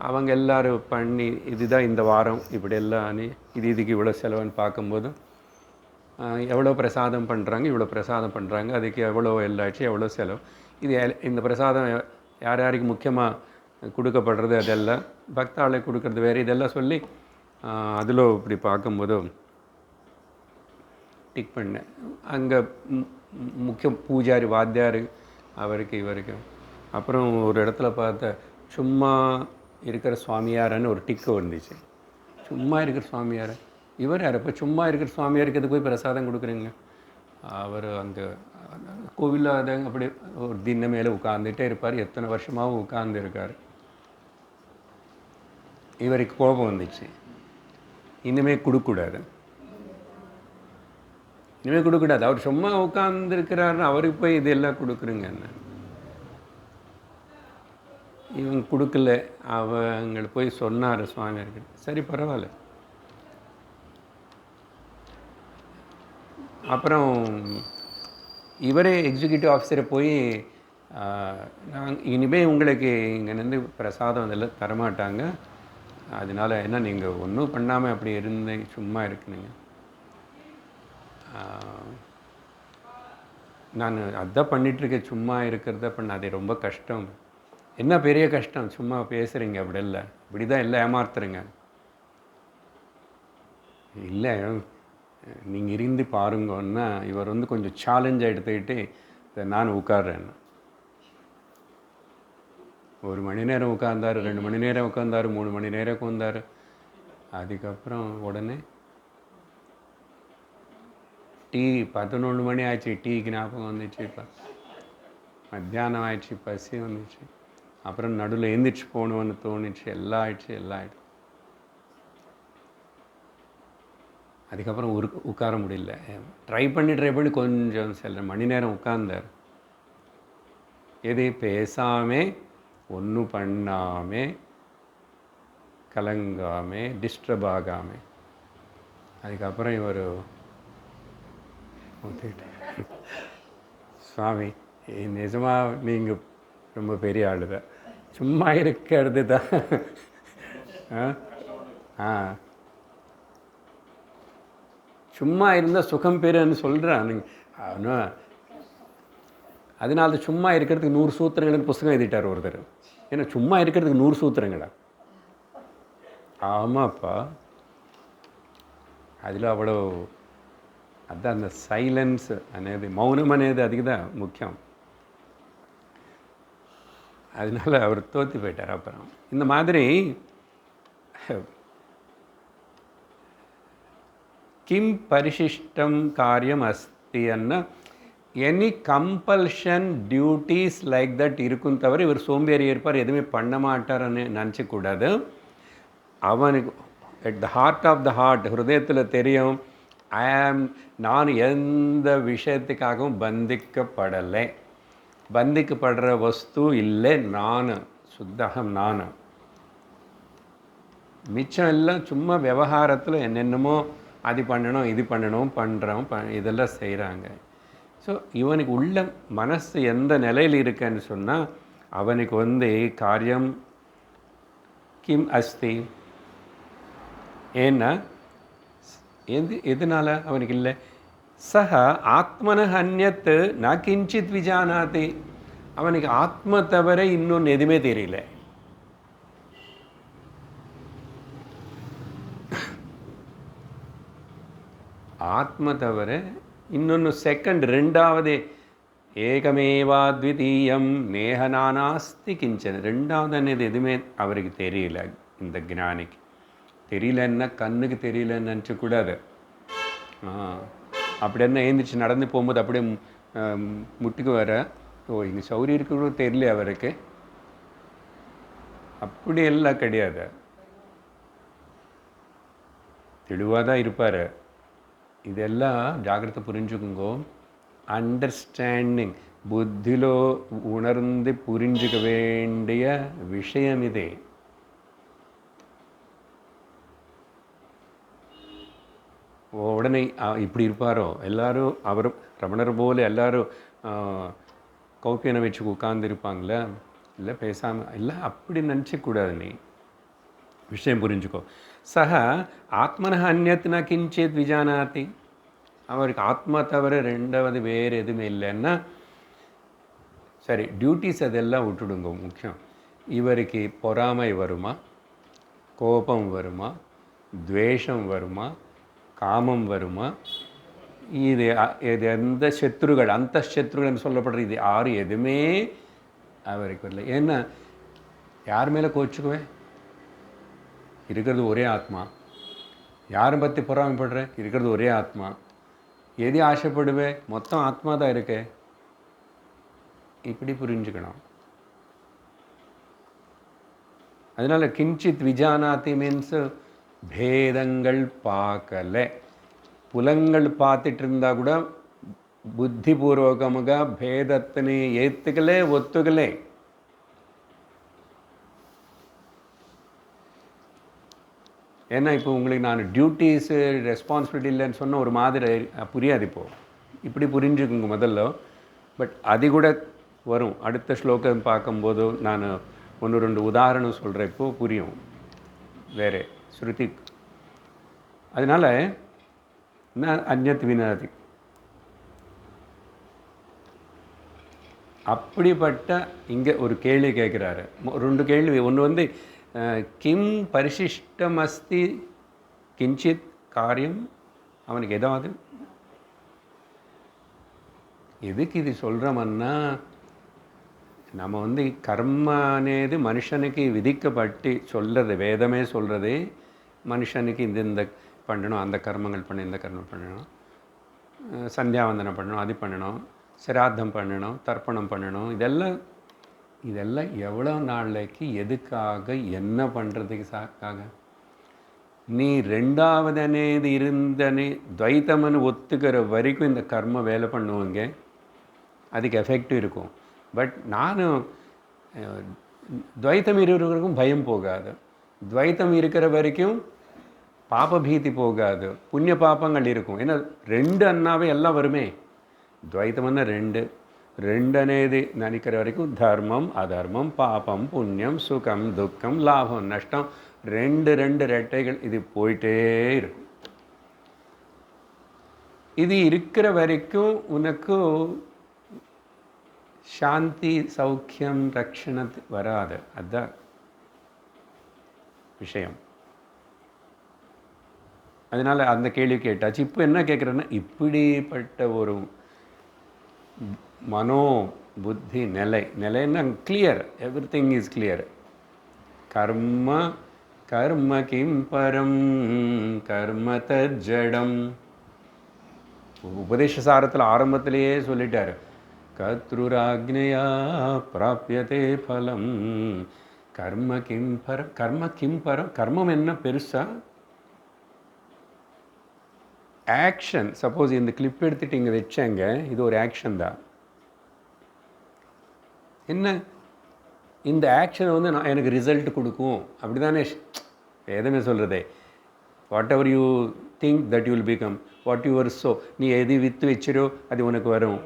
அவங்க எல்லோரும் பண்ணி இதுதான் இந்த வாரம் இப்படி எல்லாம் இதுக்கு இவ்வளோ செலவுன்னு பார்க்கும்போது எவ்வளோ பிரசாதம் பண்ணுறாங்க, இவ்வளோ பிரசாதம் பண்ணுறாங்க, அதுக்கு எவ்வளோ எல்லாச்சு, எவ்வளோ செலவு, இது இந்த பிரசாதம் யார் யாருக்கு முக்கியமாக கொடுக்கப்படுறது, அதெல்லாம் பக்தாளை கொடுக்கறது வேறு, இதெல்லாம் சொல்லி அதில் இப்படி பார்க்கும்போது டிக் பண்ணேன். அங்கே முக்கிய பூஜாரி வாத்தியார் அவருக்கு இவருக்கு. அப்புறம் ஒரு இடத்துல பார்த்த சும்மா இருக்கிற சுவாமியாரன்னு ஒரு டிக்கு வந்துச்சு. சும்மா இருக்கிற சுவாமியார் இவர் யார்? இப்போ சும்மா இருக்கிற சுவாமியாருக்கு எது போய் பிரசாதம் கொடுக்குறீங்க? அவர் அங்கே கோவிலில் அதை அப்படி ஒரு தின்ன மேலே உட்காந்துட்டே இருப்பார். எத்தனை வருஷமாகவும் உட்கார்ந்து இருக்கார். இவருக்கு கோபம் வந்துச்சு. இனிமேல் கொடுக்கூடாது, இனிமேல் கொடுக்கூடாது. அவர் சும்மா உட்காந்துருக்கிறாருன்னு அவருக்கு போய் இதெல்லாம் கொடுக்குறீங்க என்ன? இவங்க கொடுக்கல. அவங்க போய் சொன்னார் சுவாமியார்கிட்ட. சரி பரவாயில்ல. அப்புறம் இவரே எக்ஸிக்யூட்டிவ் ஆஃபீஸரை போய் இனிமேல் உங்களுக்கு இங்கேருந்து பிரசாதம் இதெல்லாம் தரமாட்டாங்க, அதனால் என்ன நீங்கள் ஒன்றும் பண்ணாமல் அப்படி இருந்து சும்மா இருக்குனுங்க. நான் அதான் பண்ணிகிட்ருக்கேன், சும்மா இருக்கிறத பண்ண. அது ரொம்ப கஷ்டம். என்ன பெரிய கஷ்டம்? சும்மா பேசுகிறீங்க, அப்படி இல்லை, இப்படி தான் எல்லாம் ஏமாத்துறீங்க. இல்லை நீங்கள் இருந்து பாருங்கன்னா இவர் கொஞ்சம் சேலஞ்சாக எடுத்துக்கிட்டு நான் உட்கார்றேன். 1 மணி நேரம் உட்கார்ந்தார், 2 மணி நேரம் உட்கார்ந்தார், 3 மணி நேரம் உட்கார்ந்தார். அதுக்கப்புறம் உடனே டீ 11 மணி ஆச்சு. டீக்கு ஞாபகம் வந்துச்சு. இப்போ மத்தியானம் ஆயிடுச்சு, பசி வந்துச்சு. அப்புறம் நடுவில் எழுந்திரிச்சு போகணுன்னு தோணிச்சு. எல்லாம் ஆயிடுச்சு. அதுக்கப்புறம் உட்கார முடியல. ட்ரை பண்ணி கொஞ்சம் சில மணி நேரம் உட்கார்ந்தார். எது பேசாமல் ஒன்றும் பண்ணாமல் கலங்காமல் டிஸ்டர்ப் ஆகாமல். அதுக்கப்புறம் இவர் சுவாமி நிஜமாக நீங்கள் ரொம்ப பெரிய ஆளு தான், சும்மா இருக்கிறது தான். சும்மா இருந்தால் சுகம் பெறுன்னு சொல்கிறான் நீங்கள். அதனால சும்மா இருக்கிறதுக்கு 100 சூத்திரங்கள்னு புஸ்தகம் எழுதிட்டார் ஒருத்தர். ஏன்னா சும்மா இருக்கிறதுக்கு 100 சூத்திரங்களா? ஆமாப்பா, அதில் அவ்வளோ அதுதான் அந்த சைலன்ஸ் అనేది, மௌனம் అనేది அதுக்கு தான் முக்கியம். அதனால அவர் தோற்று போயிட்டார். அப்புறம் இந்த மாதிரி கிம் பரிசிஷ்டம் காரியம் அஸ்தி அன்னா any compulsion duties like that இருக்கும் தவிர இவர் சோம்பேறி இருப்பார், எதுவுமே பண்ண மாட்டார்ன்னு நினச்சக்கூடாது. அவனுக்கு at the heart of the heart, ஹிருதயத்தில் தெரியும், நான் எந்த விஷயத்துக்காகவும் பந்திக்கப்படலை, பந்திக்கப்படுற வஸ்து இல்லை, நான் சுத்தகம், நான். மிச்சம் எல்லாம் சும்மா விவகாரத்தில் என்னென்னமோ அது பண்ணணும் இது பண்ணணும் பண்ணுறோம் இதெல்லாம் செய்கிறாங்க. ஸோ இவனுக்கு உள்ள மனசு எந்த நிலையில் இருக்குன்னு சொன்னால் அவனுக்கு காரியம் கிம் அஸ்தி. ஏன்னா எதனால் அவனுக்கு இல்லை, சஹ ஆத்மன அந்யத் ந கிஞ்சித் விஜானாதி. அவனுக்கு ஆத்ம தவிர இன்னொன்று எதுவுமே தெரியல. ஆத்ம தவிர இன்னொன்று செகண்ட், ரெண்டாவது ஏகமேவாத்விதீயம் நேஹநானாஸ்தி கிஞ்சன். ரெண்டாவது అనేది எதுவுமே அவருக்கு தெரியல. இந்த ஞானிக்கு தெரியலன்னா கண்ணுக்கு தெரியலன்னு நினச்சக்கூடாது. அப்படி என்ன எழுந்திரிச்சு நடந்து போகும்போது அப்படியே முட்டுக்கு வர, ஓ இங்கே சௌரி இருக்கிற தெரியல அவருக்கு, அப்படி எல்லாம் கிடையாது. தெளிவாக தான் இருப்பார். இதெல்லாம் జాగ్రత్త புரிஞ்சுக்குங்கோ. அண்டர்ஸ்டாண்டிங், புத்திலோ உணர்ந்து புரிஞ்சுக்க வேண்டிய விஷயம் இதே. உடனே இப்படி இருப்பாரோ எல்லாரும், அவர் ரமணர் போல எல்லாரும் கௌப்பியனை வச்சு உட்கார்ந்துருப்பாங்களே, இல்லை பேசாமல் இல்லை, அப்படி நினச்சக்கூடாது. நீ விஷயம் புரிஞ்சுக்கோ. சஹ ஆத்மன அந்யத் ந கிஞ்சித் விஜானாதி. அவருக்கு ஆத்மா தவிர ரெண்டாவது வேறு எதுவுமே இல்லைன்னா சரி, டியூட்டிஸ் அதெல்லாம் விட்டுடுங்க. முக்கியம், இவருக்கு பொறாமை வருமா, கோபம் வருமா, துவேஷம் வருமா, காமம் வருமா, இது எந்த சத்ருகள், அந்த சத்ருகள்னு சொல்லப்படுற இது எதுவுமே அவருக்கு வரல. ஏன்னா யார் மேலே கோச்சுக்குவேன், இருக்கிறது ஒரே ஆத்மா. யாரை பற்றி பொறாமைப்படுறேன், இருக்கிறது ஒரே ஆத்மா. எது ஆசைப்படுவேன், மொத்தம் ஆத்மா தான் இருக்கு. இப்படி புரிஞ்சுக்கணும். அதனால கிஞ்சித் விஜானாதி மீன்ஸ் பேதங்கள் பார்க்கலை. புலங்கள் பார்த்துட்டு இருந்தால் கூட புத்திபூர்வகமாக பேதத்தினை ஏற்றுக்கலே, ஒத்துக்கலே. ஏன்னா இப்போ உங்களுக்கு நான் டியூட்டிஸு ரெஸ்பான்சிபிலிட்டி இல்லைன்னு சொன்ன ஒரு மாதிரி புரியாது. இப்போது இப்படி புரிஞ்சுக்குங்க முதல்ல. பட் அது கூட வரும். அடுத்த ஸ்லோகம் பார்க்கும்போது நான் 1-2 உதாரணம் சொல்கிறேன், இப்போது புரியும் வேறு ஸ்ருதி. அதனால் நான் அந்யத் வினாதி. அப்படிப்பட்ட இங்கே ஒரு கேள்வி கேட்குறாரு, 2 கேள்வி. ஒன்று கிம் பரிசிஷ்டம் அஸ்தி கிஞ்சித் காரியம். அவனுக்கு ஏதாவது எதுக்கு இது சொல்கிறோம்னா, நம்ம கர்ம అనేది மனுஷனுக்கு விதிக்கப்பட்டு சொல்கிறது, வேதமே சொல்கிறது. மனுஷனுக்கு இந்த பண்ணணும், அந்த கர்மங்கள் பண்ணணும், இந்த கர்மம் பண்ணணும், சந்தியாவந்தனம் பண்ணணும், அது பண்ணணும், சிராத்தம் பண்ணணும், தர்ப்பணம் பண்ணணும். இதெல்லாம் எவ்வளோ நாளைக்கு, எதுக்காக, என்ன பண்ணுறதுக்காக? நீ ரெண்டாவது అనేది இருந்தனே துவைத்தம்னு ஒத்துக்கிற வரைக்கும் இந்த கர்ம வேலை பண்ணுவாங்க, அதுக்கு எஃபெக்டிவ் இருக்கும். பட் நானும் துவைத்தம் இருக்கிறவருக்கும் பயம் போகாது, துவைத்தம் இருக்கிற வரைக்கும் பாபபீதி போகாது, புண்ணிய பாப்பங்கள் இருக்கும். ஏன்னா ரெண்டு அண்ணாவே எல்லாம் வருமே. ద్వైతమన్న రెండు అనేది நினைக்கிற வரைக்கும் தர்மம் அதர்மம் பாபம் புண்ணியம் சுகம் துக்கம் லாபம் நஷ்டம் ரெண்டு ரெட்டைகள் இது போயிட்டே இருக்கும். இது இருக்கிற வரைக்கும் உனக்கு சாந்தி சௌக்கியம் ரக்ஷண வராது. அதுதான் விஷயம். அதனால் அந்த கேள்வி கேட்டாச்சு. இப்போ என்ன கேட்குறேன்னா, இப்படிப்பட்ட ஒரு மனோ புத்தி நிலைன்னா clear, everything is clear. கர்ம கர்ம கிம் பரம் கர்ம தஜ்ஜடம். உபதேச சாரத்தில் ஆரம்பத்திலேயே சொல்லிட்டார், கத்ருராக்ஞயா பிராப்யதே பலம் கர்ம கிம் பரம். கர்ம கிம் பரம், கர்மம் என்ன பெருசா? ஆக்ஷன். சப்போஸ் இந்த கிளிப் எடுத்துகிட்டு இங்கே வச்சாங்க, இது ஒரு ஆக்ஷன் தான். என்ன இந்த ஆக்ஷனை வந்து நான் எனக்கு ரிசல்ட் கொடுக்கும் அப்படி தானே எதுவுமே சொல்கிறதே. What ever you think that you will become what your so. நீ எது விற்று வச்சிரோ அது உனக்கு வரும்.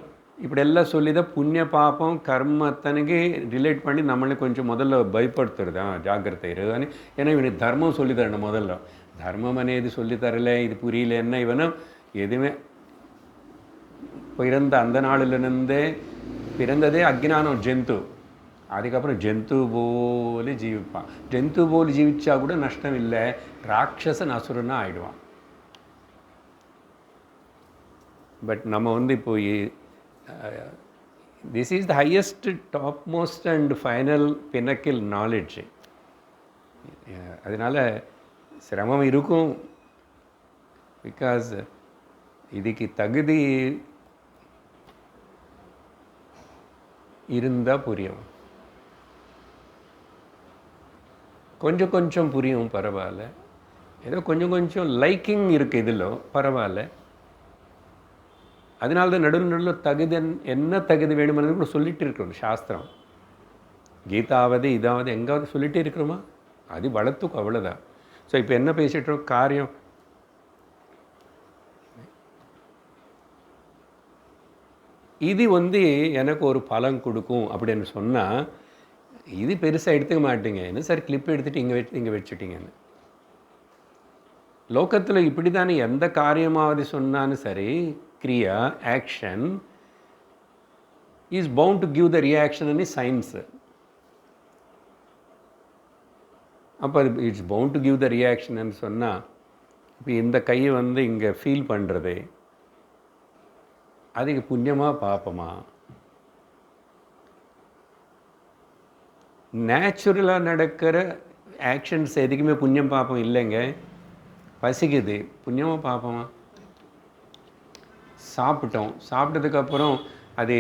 இப்படியெல்லாம் சொல்லி தான் புண்ணிய பாப்பம் கர்மத்தனுக்கு ரிலேட் பண்ணி நம்மளே கொஞ்சம் முதல்ல பயப்படுத்துறது. ஜாக்கிரதை இரு అని. ஏன்னா இவனுக்கு தர்மம் சொல்லி தரணும் முதல்ல. தர்மம் అనేది சொல்லி தரல, இது புரியல. என்ன இவனும் எதுவுமே பிறந்த அந்த நாளிலிருந்தே பிறந்ததே அக்ஞானம் ஜந்து. அதுக்கப்புறம் ஜந்து போல ஜீவிப்பான். ஜந்து போல் ஜீவிச்சா கூட நஷ்டம் இல்லை, ராட்சசன் அசுரனா ஆயிடுவான். பட் நம்ம வந்து இப்போ this is the highest topmost and final pinnacle knowledge. அதனால் சிரமம் இருக்கும். பிகாஸ் இதுக்கு தகுதி இருந்தால் புரியும், கொஞ்சம் கொஞ்சம் புரியும், பரவாயில்ல. ஏதோ கொஞ்சம் கொஞ்சம் லைக்கிங் இருக்குது இதில், பரவாயில்ல. அதனால தான் நடுவில் தகுதி என்ன தகுதி வேணுமென்னு கூட சொல்லிட்டு இருக்கிறோம். சாஸ்திரம் கீதாவது இதாவது எங்காவது சொல்லிகிட்டே இருக்கிறோமா? அது வளர்த்துக்கும், அவ்வளோதான். ஸோ இப்போ என்ன பேசிகிட்டோம்? காரியம் இது வந்து எனக்கு ஒரு பலன் கொடுக்கும் அப்படின்னு சொன்னால் இது பெருசாக எடுத்துக்க மாட்டீங்க. என்ன சார் கிளிப் எடுத்துகிட்டு இங்கே வச்சுட்டீங்கன்னு. லோகத்தில் இப்படி தானே எந்த காரியமாவது சொன்னாலும் சரி, கிரியா action is bound to give the reaction அனி சயின்ஸு. அப்போ அது it's bound to give the reaction சொன்னால், இப்போ இந்த கையை வந்து இங்கே ஃபீல் பண்ணுறது அதுக்கு புண்ணியமா பாப்பமா? நேச்சுரலாக நடக்கிற ஆக்ஷன்ஸ் எதுக்குமே புண்ணியம் பாப்பம் இல்லைங்க. பசிக்குது, புண்ணியமாக பாப்பமா? சாப்பிட்டதுக்கப்புறம் அது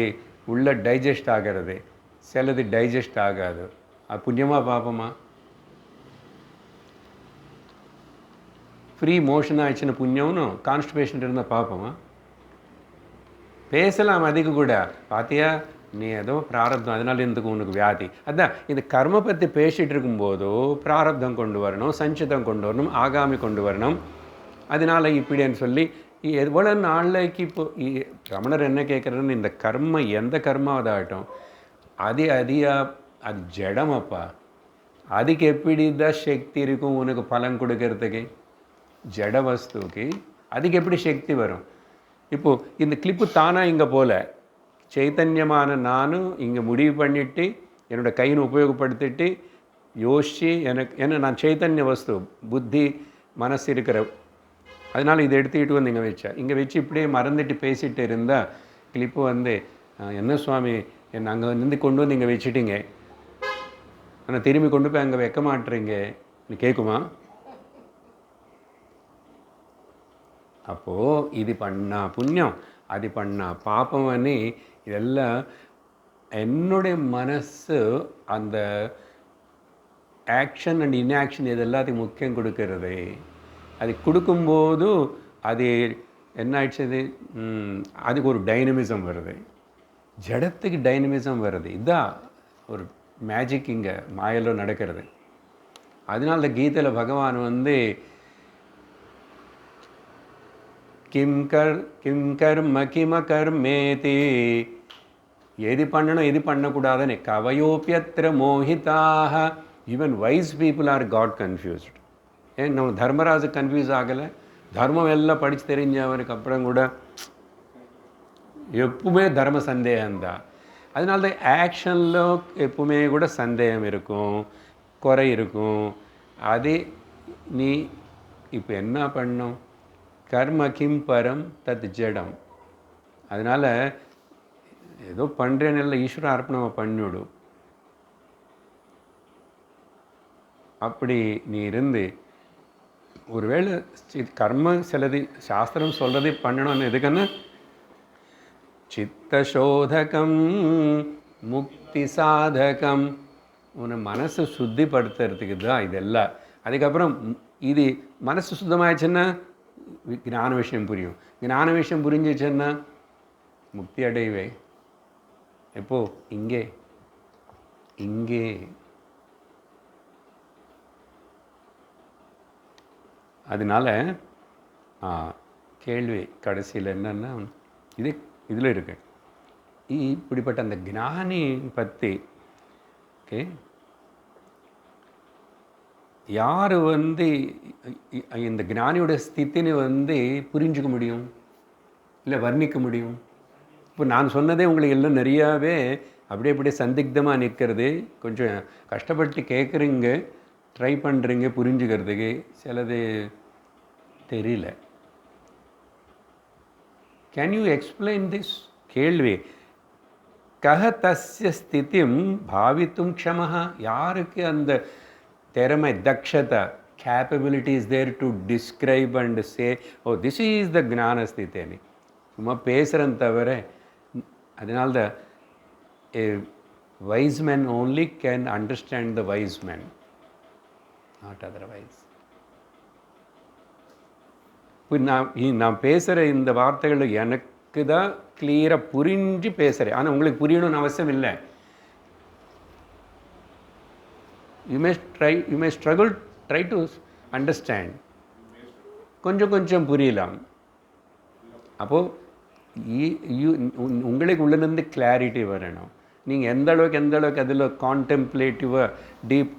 உள்ள டைஜஸ்ட் ஆகிறது, சிலது டைஜஸ்ட் ஆகாது, அது புண்ணியமாக பாப்பமா? ஃப்ரீ மோஷன் ஆயிடுச்சுன்னு புண்ணியம்னு, கான்ஸ்டிபேஷன் இருந்தால் பார்ப்போமா? பேசலாம் அதுக்கு கூட, பார்த்தியா நீ ஏதோ பிராரப்தம் அதனால இருந்துக்கும் உனக்கு வியாதி. அதான் இந்த கர்ம பற்றி பேசிகிட்டு இருக்கும்போதோ பிராரப்தம் கொண்டு வரணும், சஞ்சிதம் கொண்டு வரணும், ஆகாமி கொண்டு வரணும். அதனால் இப்படின்னு சொல்லி எவ்வளோ நாளைக்கு இப்போ ரமணர் என்ன கேட்குறன்னு, இந்த கர்ம எந்த கர்மாவதாகட்டும் அது ஜடமப்பா. அதுக்கு எப்படி தான் சக்தி இருக்கும் உனக்கு பலன் கொடுக்கறதுக்கு? ஜட வஸ்துக்கு அதுக்கு எப்படி சக்தி வரும்? இப்போது இந்த கிளிப்பு தானாக இங்கே போல சைத்தன்யமான நானும் இங்கே முடிவு பண்ணிவிட்டு என்னோடய கையை உபயோகப்படுத்திட்டு யோசித்து ஏன்னா நான் சைத்தன்ய வஸ்து, புத்தி மனசு இருக்கிற, அதனால் இதை எடுத்துக்கிட்டு வந்து இங்கே வச்சு இப்படியே மறந்துட்டு பேசிகிட்டு இருந்தால் கிளிப்பு வந்து, என்ன சுவாமி என்னை அங்கே வந்து கொண்டு வந்து இங்கே வச்சுட்டிங்க, ஆனால் திரும்பி கொண்டு போய் அங்கே வைக்க மாட்டுறீங்க நீ கேட்குமா? அப்போது இது பண்ணா புண்ணியம் அது பண்ணா பாப்பம் అని இதெல்லாம் என்னுடைய மனசு அந்த ஆக்ஷன் அண்ட் இன்ஆக்ஷன் இது எல்லாத்தையும் முக்கியம் கொடுக்கறது. அது கொடுக்கும்போது அது என்ன ஆயிடுச்சு, அதுக்கு ஒரு டைனமிசம் வருது. ஜடத்துக்கு டைனமிசம் வருது. இதுதான் ஒரு மேஜிக் இங்கே மாயலோ நடக்கிறது. அதனால இந்த கீதையில் பகவான் வந்து கிம் கர்ம கிம கர்மேதி, எது பண்ணணும் எது பண்ணக்கூடாதுன்னு கவயோப்பியத்திர மோகிதாக. Even wise people are got confused. ஏன் நம்ம தர்மராஜு கன்ஃபியூஸ் ஆகலை? தர்மம் எல்லாம் படித்து தெரிஞ்சவனுக்கு அப்புறம் கூட எப்பவுமே தர்ம சந்தேகம்தான். அதனால தான் ஆக்ஷனில் எப்பவுமே கூட சந்தேகம் இருக்கும், குறை இருக்கும். அதே நீ இப்போ என்ன பண்ணும்? கர்ம கிம் பரம் தத் ஜடம். அதனால் ஏதோ பண்ணுறேன்னு இல்லை, ஈஸ்வர அர்ப்பணம் பண்ணிவிடு. அப்படி நீ இருந்து ஒருவேளை கர்ம சிலது சாஸ்திரம் சொல்கிறதே பண்ணணும்னு எதுக்குன்னு சித்தசோதகம் முக்தி சாதகம், உன்னை மனசு சுத்திப்படுத்துறதுக்கு தான் இதெல்லாம். அதுக்கப்புறம் இது மனசு சுத்தமாகிடுச்சுன்னா ஞான விஷயம் புரியும். ஞான விஷயம் புரிஞ்சிச்சுன்னா முக்தி அடைவே. எப்போ? இங்கே இங்கே. அதனால கேள்வி கடைசியில் என்னன்னா, இதில் இருக்கு இப்படிப்பட்ட அந்த ஞானி பற்றி. ஓகே, யார் வந்து இந்த ஞானியோட ஸ்தித்தின்னு வந்து புரிஞ்சுக்க முடியும், இல்லை வர்ணிக்க முடியும்? இப்போ நான் சொன்னதே உங்களுக்கு எல்லாம் நிறையாவே அப்படியே சந்திக்தமாக நிற்கிறது. கொஞ்சம் கஷ்டப்பட்டு கேட்குறீங்க, ட்ரை பண்ணுறீங்க புரிஞ்சுக்கிறதுக்கு, சிலது தெரியல. Can you explain this? கேள்வி கஹ தஸ்ய ஸ்திதிம் பாவித்தும் க்ஷமஹா. யாருக்கு அந்த திறமை, தக்ஷதா, capability is there to describe and say oh this is the ஞான ஸ்திதின்னு சும்மா பேசுகிறேன் தவிர. அதனால தான் a wise man only can understand the wise man, not otherwise. இப்போ நான் பேசுகிற இந்த வார்த்தைகள் எனக்கு தான் கிளியராக புரிஞ்சு பேசுகிறேன், ஆனால் உங்களுக்கு புரியணும்னு அவசியம் இல்லை. You may struggle, try to understand. கொஞ்சம் புரியலாம். அப்போது உங்களுக்கு உள்ளேருந்து கிளாரிட்டி வரணும். நீங்கள் எந்த அளவுக்கு அதில் கான்டெம்ப்ளேட்டிவாக டீப்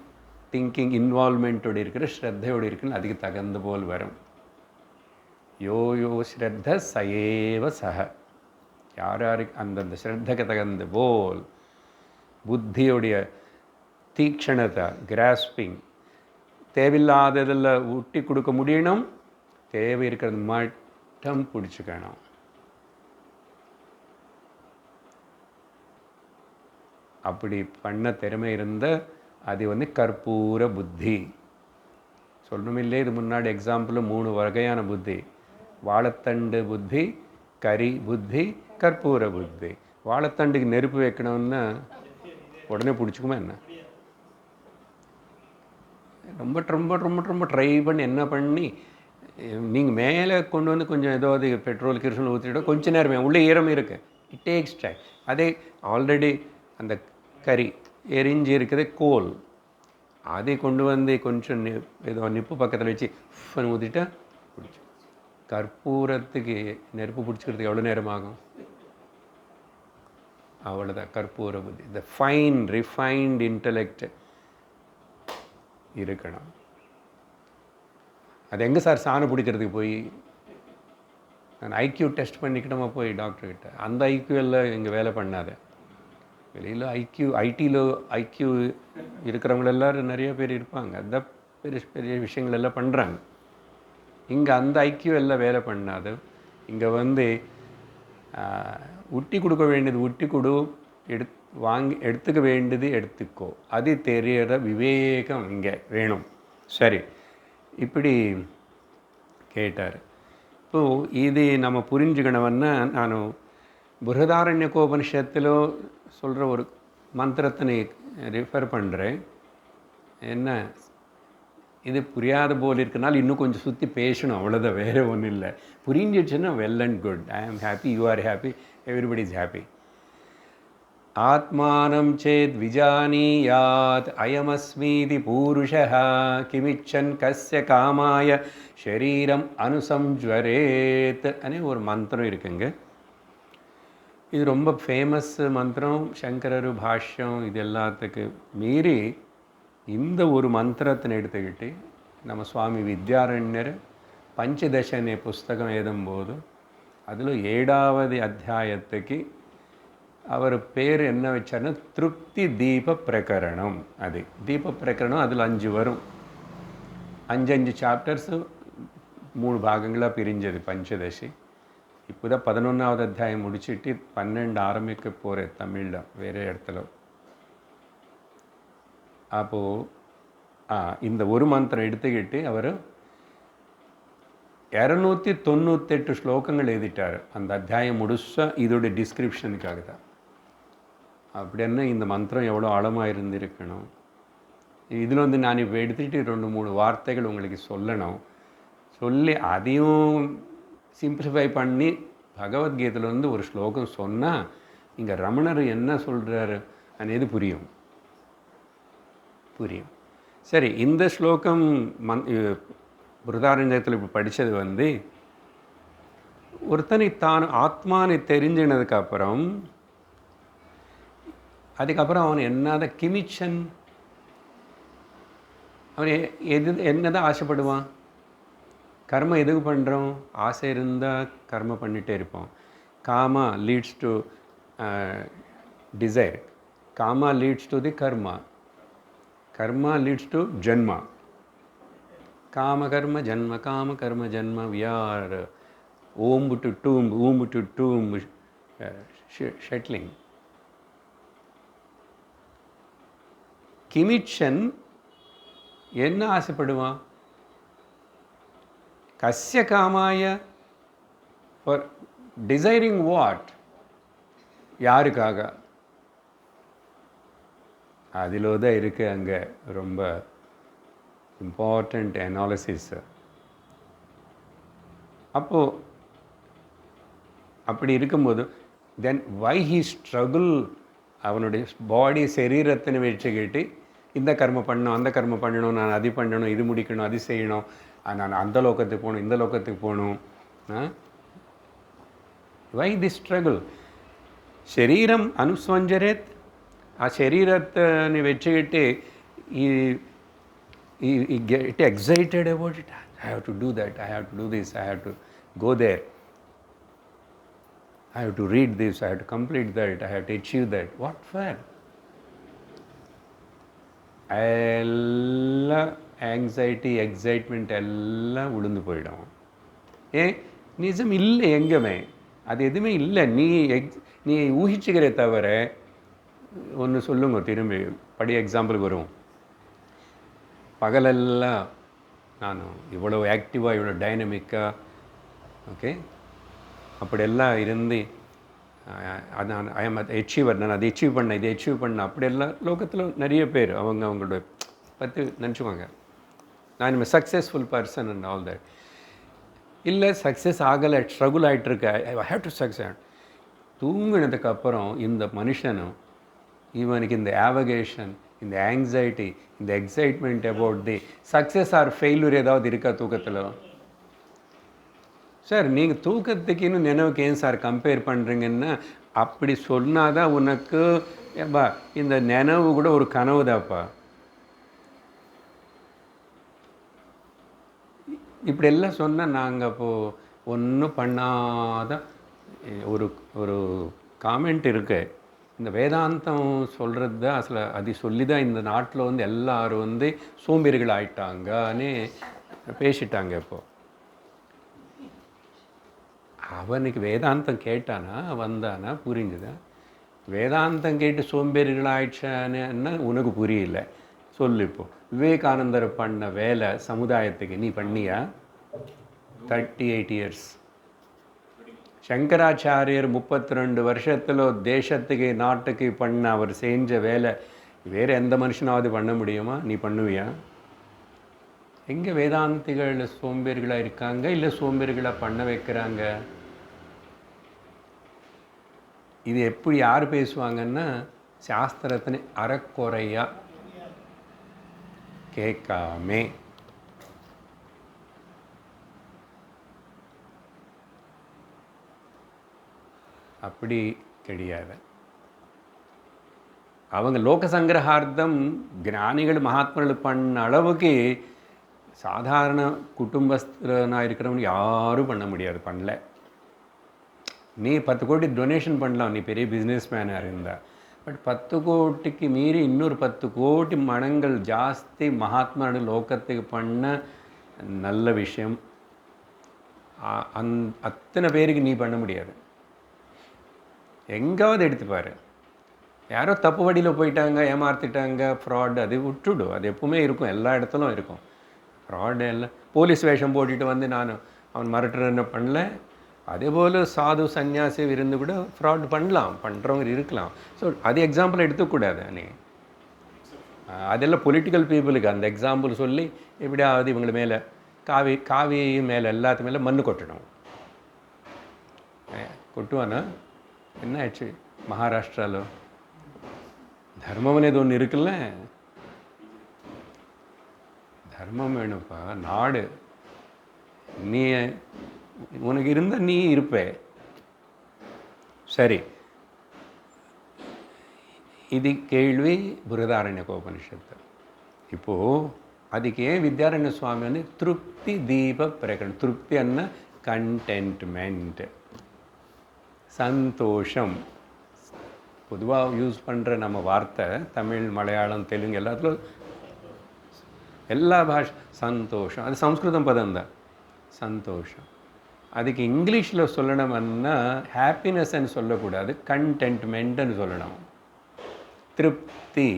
திங்கிங் இன்வால்மெண்ட்டோடு இருக்கிற ஸ்ரத்தையோடு இருக்குன்னு அதுக்கு தகுந்த போல் வரும். யோ ஸ்ரத்த சயேவ சக. யாருக்கு அந்தந்த ஸ்ரத்தைக்கு தகுந்த போல் புத்தியோடைய தீக்ஷணத்தை, கிராஸ்பிங், தேவையில்லாததில் ஊட்டி கொடுக்க முடியணும், தேவை இருக்கிறது மட்டும் பிடிச்சிக்கணும். அப்படி பண்ண திறமை இருந்த அது வந்து கற்பூர புத்தி சொல்லணுமில்லே. இது முன்னாடி எக்ஸாம்பிள் 3 வகையான புத்தி: வாழைத்தண்டு புத்தி, கரி புத்தி, கற்பூர புத்தி. வாழைத்தண்டுக்கு நெருப்பு வைக்கணும்னா உடனே பிடிச்சிக்குமா என்ன? ரொம்ப ரொம்ப ரொம்ப ரொம்ப ட்ரை பண்ணி என்ன பண்ணி நீங்கள் மேலே கொண்டு வந்து கொஞ்சம் ஏதோ அது பெட்ரோல் கிருஷ்ணன் ஊற்றிட்டோ கொஞ்ச நேரமே உள்ளே ஈரம் இருக்குது. It takes time. அதே ஆல்ரெடி அந்த கறி எரிஞ்சு இருக்குது, கோல், அதை கொண்டு வந்து கொஞ்சம் ஏதோ நிப்பு பக்கத்தில் வச்சு ஃபன் ஊற்றிட்டா பிடிச்சி. கற்பூரத்துக்கு நெருப்பு பிடிச்சிக்கிறதுக்கு எவ்வளோ நேரம் ஆகும்? அவ்வளோதான் கற்பூர புத்தி. இந்த ஃபைன் ரிஃபைன்ட் இன்டலெக்ட் இருக்கணும். அது எங்கே சார் சாணம் பிடிக்கிறதுக்கு போய் நான் ஐக்யூ டெஸ்ட் பண்ணிக்கிட்டோமா போய் டாக்டர்கிட்ட? அந்த ஐக்யூ எல்லாம் இங்கே வேலை பண்ணாத. வெளியில் ஐடியில் ஐக்யூ இருக்கிறவங்க எல்லோரும் நிறைய பேர் இருப்பாங்க, அந்த பெரிய பெரிய விஷயங்கள் எல்லாம் பண்ணுறாங்க. இங்கே அந்த ஐக்யூ எல்லாம் வேலை பண்ணாது. இங்கே வந்து உட்டி கொடுக்க வேண்டியது உட்டி கொடு, எடுத்துக்க வேண்டியது எடுத்துக்கோ, அது தெரிகிற விவேகம் இங்கே வேணும். சரி, இப்படி கேட்டார். இப்போது இது நம்ம புரிஞ்சுக்கணும்னா நான் பிருஹதாரண்யகோபனிஷத்தில் சொல்கிற ஒரு மந்திரத்தை ரெஃபர் பண்ணுறேன். என்ன, இது புரியாத போல் இருக்கனால இன்னும் கொஞ்சம் சுற்றி பேசணும், அவ்வளோதான், வேறு ஒன்றும் இல்லை. புரிஞ்சிடுச்சுன்னா well and good. I am happy, you are happy, everybody is happy. ஆத்மானம் சேத் விஜானீயாத் அயமஸ்மீதி பூருஷः கிமிச்சன் கஸ்ய காமாய ஷரீரம் அனுசம்ஜ்வரேத் அனே ஒரு மந்திரம் இருக்குங்க. இது ரொம்ப ஃபேமஸ் மந்திரம். சங்கரரு பாஷ்யம் இது எல்லாத்துக்கு மீறி இந்த ஒரு மந்திரத்தை எடுத்துக்கிட்டு நம்ம சுவாமி வித்யாரண்யர் பஞ்சதசனே புஸ்தகம் எழுதும்போது அதில் 7வது அத்தியாயத்துக்கு அவர் பேர் என்ன வச்சார்னா திருப்தி தீப பிரகரணம். அது தீப பிரகரணம் அதில் 5 வரும். 5 சாப்டர்ஸு 3 பாகங்களாக பிரிஞ்சது பஞ்சதசி. இப்போ தான் 11வது அத்தியாயம் முடிச்சுட்டு 12 ஆரம்பிக்க போகிறேன் தமிழில் வேறு இடத்துல. அப்போது இந்த ஒரு மந்திரம் எடுத்துக்கிட்டு அவர் 298 ஸ்லோகங்கள் எழுதிட்டார். அந்த அத்தியாயம் முழுசாக இதோடைய டிஸ்கிரிப்ஷனுக்காக தான். அப்படின்னா இந்த மந்திரம் எவ்வளோ ஆழமாக இருந்திருக்கணும். இதில் நான் இப்போ எடுத்துகிட்டு 2-3 வார்த்தைகள் உங்களுக்கு சொல்லணும். சொல்லி அதையும் சிம்பிளிஃபை பண்ணி பகவத்கீதையில் ஒரு ஸ்லோகம் சொன்னால் இங்கே ரமணர் என்ன சொல்கிறாரு అనేది புரியும். சரி, இந்த ஸ்லோகம் பிருதாரண்யத்தில் இப்போ படித்தது ஒருத்தனை தான் ஆத்மானை தெரிஞ்சினதுக்கப்புறம் அதுக்கப்புறம் அவன் என்னத கிமிச்சன், அவன் என்னதான் ஆசைப்படுவான்? கர்மம் எதுக்கு பண்ணுறோம்? ஆசை இருந்தால் கர்ம பண்ணிகிட்டே இருப்போம். காமா லீட்ஸ் டு டிசைர், காமா லீட்ஸ் டு தி கர்மா, கர்மா லீட்ஸ் டு ஜன்மா. காம கர்ம ஜன்ம, காம கர்ம ஜன்ம, வி ஆர் ஓம்பு டு டூம் ஷெட்லிங். கிமிச்சன் என்ன ஆசைப்படுவான்? கஸ்ய காமாய, ஃபார் டிசைரிங் வாட்? யாருக்காக? அதில் தான் இருக்குது அங்கே ரொம்ப இம்பார்ட்டண்ட் அனாலிசிஸ். அப்போது அப்படி இருக்கும்போது தென் வை ஹீ ஸ்ட்ரகுள்? அவனுடைய பாடி சரீரத்தினை வச்சுக்கிட்டு இந்த கர்மம் பண்ணணும், அந்த கர்மம் பண்ணணும், நான் அது பண்ணணும், இது முடிக்கணும், அது செய்யணும், நான் அந்த லோகத்துக்கு போகணும், இந்த லோகத்துக்கு போகணும். வை தி ஸ்ட்ரகுள்? சரீரம் அனுஸ்வஞ்சரேத். ஆ சரீரத்தை வச்சுக்கிட்டு get excited about it. I have to do that, I have to do this, I have to go there, I have to read this, I have to complete that, I have to achieve that. What for? எல்லாம் anxiety excitement எல்லாம் உளுந்து போயிடும். நிஜம் இல்லை, எங்கேயுமே அது எதுவுமே இல்லை. நீ ஊகிச்சுக்கிற தவிர ஒன்று சொல்லுங்க, திரும்பி படி எக்ஸாம்பிளுக்கு வரும். பகலெல்லாம் நான் இவ்வளோ ஆக்டிவாக, இவ்வளோ டைனமிக்காக, ஓகே, அப்படியெல்லாம் இருந்து நான் ஐ எம் அச்சீவர், நான் அதை அச்சீவ் பண்ணேன், இதை அச்சீவ் பண்ணேன், அப்படியெல்லாம் லோகத்தில் நிறைய பேர் அவங்களோட பற்றி நினச்சிக்குவாங்க. நான் successful person and all that. இல்லை, சக்ஸஸ் ஆகலை, ஸ்ட்ரகுள் ஆகிட்டுருக்க, ஐ ஹேவ் டு சக்ஸஸ். தூங்கினதுக்கப்புறம் இந்த மனுஷனும் இவனுக்கு இந்த ஆவகேஷன், இந்த ஆங்ஸைட்டி, இந்த excitement about the success or failure ஏதாவது இருக்கா தூக்கத்தில்? சார், நீங்கள் தூக்கத்துக்கு இன்னும் நினைவுக்கு ஏன் சார் கம்பேர் பண்ணுறீங்கன்னா, அப்படி சொன்னால் தான் உனக்கு ஏப்பா இந்த நினைவு கூட ஒரு கனவு தான்ப்பா. இப்படியெல்லாம் சொன்னால் நாங்கள் அப்போது ஒன்றும் பண்ணாத ஒரு காமெண்ட் இருக்கு. இந்த வேதாந்தம் சொல்கிறது தான் அசல, அது சொல்லி தான் இந்த நாட்டில் எல்லோரும் சோம்பேறிகள் ஆயிட்டாங்கன்னு பேசிட்டாங்க. இப்போது அவனுக்கு வேதாந்தம் கேட்டானா, வந்தானா, புரிஞ்சுதா? வேதாந்தம் கேட்டு சோம்பேறிகள் ஆயிடுச்சான்னு உனக்கு புரியல. சொல்லு. இப்போது விவேகானந்தர் பண்ண வேலை சமுதாயத்துக்கு நீ பண்ணியா? 38 இயர்ஸ். சங்கராச்சாரியர் 32 வருஷத்தில் தேசத்துக்கு நாட்டுக்கு பண்ண அவர் செஞ்ச வேலை வேறு எந்த மனுஷனாவது பண்ண முடியுமா? நீ பண்ணுவியா? எங்கே வேதாந்திகள் சோம்பேறிகளாக இருக்காங்க, இல்லை சோம்பேறிகளாக பண்ண வைக்கிறாங்க? இது எப்படி யார் பேசுவாங்கன்னா சாஸ்திரத்தினை அறக்குறையாக கேட்காமே அப்படி கிடையாது. அவங்க லோக சங்கிரகார்த்தம் ஞானிகள் மகாத்மாக்கள் பண்ண அளவுக்கு சாதாரண குடும்பஸ்தனாக இருக்கிறவங்க யாரும் பண்ண முடியாது, பண்ணல. நீ 10 கோடி டொனேஷன் பண்ணலாம், நீ பெரிய பிஸ்னஸ் மேனாக இருந்தால். பட் 10 கோடிக்கு மீறி இன்னொரு 10 கோடி மடங்கள் ஜாஸ்தி மகாத்மாக்கள் லோகத்துக்கு பண்ண நல்ல விஷயம் அத்தனை பேருக்கு நீ பண்ண முடியாது. எங்காவது எடுத்துப்பார், யாரோ தப்பு வழியில் போயிட்டாங்க, ஏமாற்றிட்டாங்க, ஃப்ராடு, அது விட்டுடு. அது எப்பவுமே இருக்கும், எல்லா இடத்துலும் இருக்கும் ஃப்ராடு. எல்லாம் போலீஸ் வேஷம் போட்டுட்டு வந்து அவன் மிரட்டுறன்னு பண்ணல. அதே போல் சாது சன்னியாசி இருந்து கூட ஃப்ராட் பண்ணலாம், பண்ணுறவங்க இருக்கலாம். ஸோ அது எக்ஸாம்பிள் எடுத்துக்கூடாது. நீ அதெல்லாம் பொலிட்டிக்கல் பீப்புளுக்கு அந்த எக்ஸாம்பிள் சொல்லி எப்படியாவது இவங்க மேலே காவி மேலே எல்லாத்து மேலே மண்ணு கொட்டணும். கொட்டுவானா? என்ன ஆச்சு மகாராஷ்டிராவில்? தர்மம் అనేది ஒன்று இருக்குல்ல, தர்மம் வேணும்ப்பா. நாடு நீ உனக்கு இருந்தால் நீ இருப்ப. சரி, இது கேள்வி ಬೃಹದಾರಣ್ಯಕೋಪನಿಷತ್ತು. இப்போது அதுக்கு ஏன் வித்யாரண்ய சுவாமி வந்து திருப்தி தீப பிரகடனம், திருப்தி அன்ன கண்டென்ட்மெண்ட், சந்தோஷம். பொதுவாக யூஸ் பண்ணுற நம்ம வார்த்தை தமிழ், மலையாளம், தெலுங்கு எல்லாத்துலையும் எல்லா பாஷை சந்தோஷம், அது சம்ஸ்கிருதம் பதம் தான் சந்தோஷம். அதுக்கு இங்கிலீஷில் சொல்லணும்னா ஹாப்பினஸ்ன்னு சொல்லக்கூடாது, கண்டென்ட்மெண்ட்னு சொல்லணும். திருப்தி,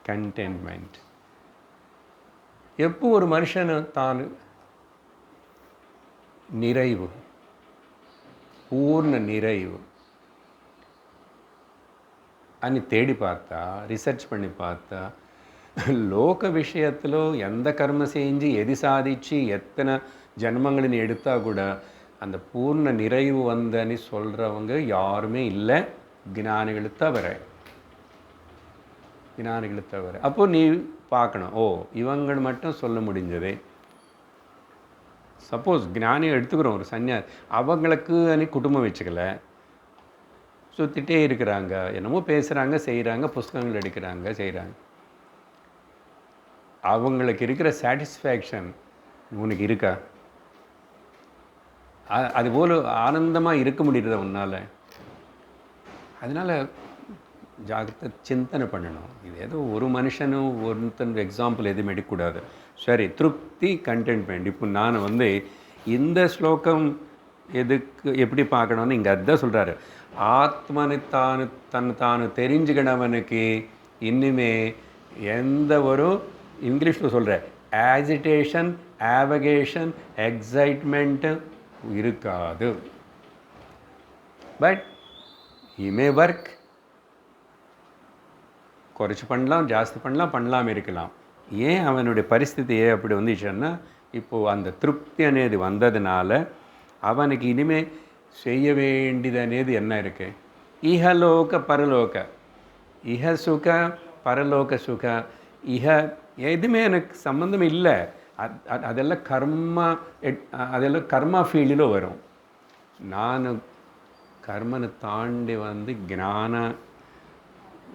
கண்டென்ட்மெண்ட். எப்போ ஒரு மனுஷன் தான் நிறைவு, பூர்ண நிறைவு అని தேடி பார்த்தா, ரிசர்ச் பண்ணி பார்த்தா, லோக விஷயத்தில் எந்த கர்ம செஞ்சு எது சாதிச்சு எத்தனை ஜன்மங்களின் எடுத்தால் கூட அந்த பூர்ண நிறைவு வந்தன்னு சொல்கிறவங்க யாருமே இல்லை, ஞானிகளை தவிர. ஞானிகளை தவிர. அப்போது நீ பார்க்கணும், ஓ இவங்க மட்டும் சொல்ல முடிஞ்சதே. சப்போஸ் ஞானியை எடுத்துக்கிறோம், ஒரு சன்னியாசி, அவங்களுக்கு அன்னைக்கு குடும்பம் வச்சுக்கல, சுற்றிட்டே இருக்கிறாங்க, என்னமோ பேசுகிறாங்க, செய்கிறாங்க, புஸ்தகங்கள் எடுக்கிறாங்க, செய்கிறாங்க. அவங்களுக்கு இருக்கிற சாட்டிஸ்ஃபேக்ஷன் உனக்கு இருக்கா? அதுபோல் ஆனந்தமாக இருக்க முடியுறத உன்னால்? அதனால் ஜாகிரதை சிந்தனை பண்ணணும். இது ஏதோ ஒரு மனுஷனும் ஒருத்தன் எக்ஸாம்பிள் எதுவும் எடுக்கக்கூடாது. சரி, திருப்தி, கண்டென்ட்மெண்ட். இப்போ நான் வந்து இந்த ஸ்லோகம் எதுக்கு எப்படி பார்க்கணும்னு இங்கே அதுதான் சொல்கிறாரு. ஆத்மனை தானு தெரிஞ்சுக்கினவனுக்கு இன்னுமே எந்த ஒரு, இங்கிலீஷில் சொல்கிறேன், ஆஜிடேஷன், ஆவகேஷன், எக்ஸைட்மெண்ட்டு இருக்காது. பட் he may work, குறைச்சி பண்ணலாம், ஜாஸ்தி பண்ணலாம் இருக்கலாம். ஏன் அவனுடைய பரிஸ்திதி ஏன் அப்படி வந்துச்சுன்னா, இப்போது அந்த திருப்தி అనేది வந்ததுனால அவனுக்கு இனிமேல் செய்ய வேண்டியது అనేది என்ன இருக்குது? இஹலோக பரலோக, இஹ சுக பரலோக சுக, இஹ எதுவுமே எனக்கு சம்மந்தம் இல்லை. அதெல்லாம் கர்மா ஃபீல்டில் வரும். நான் கர்மனை தாண்டி வந்து ஞான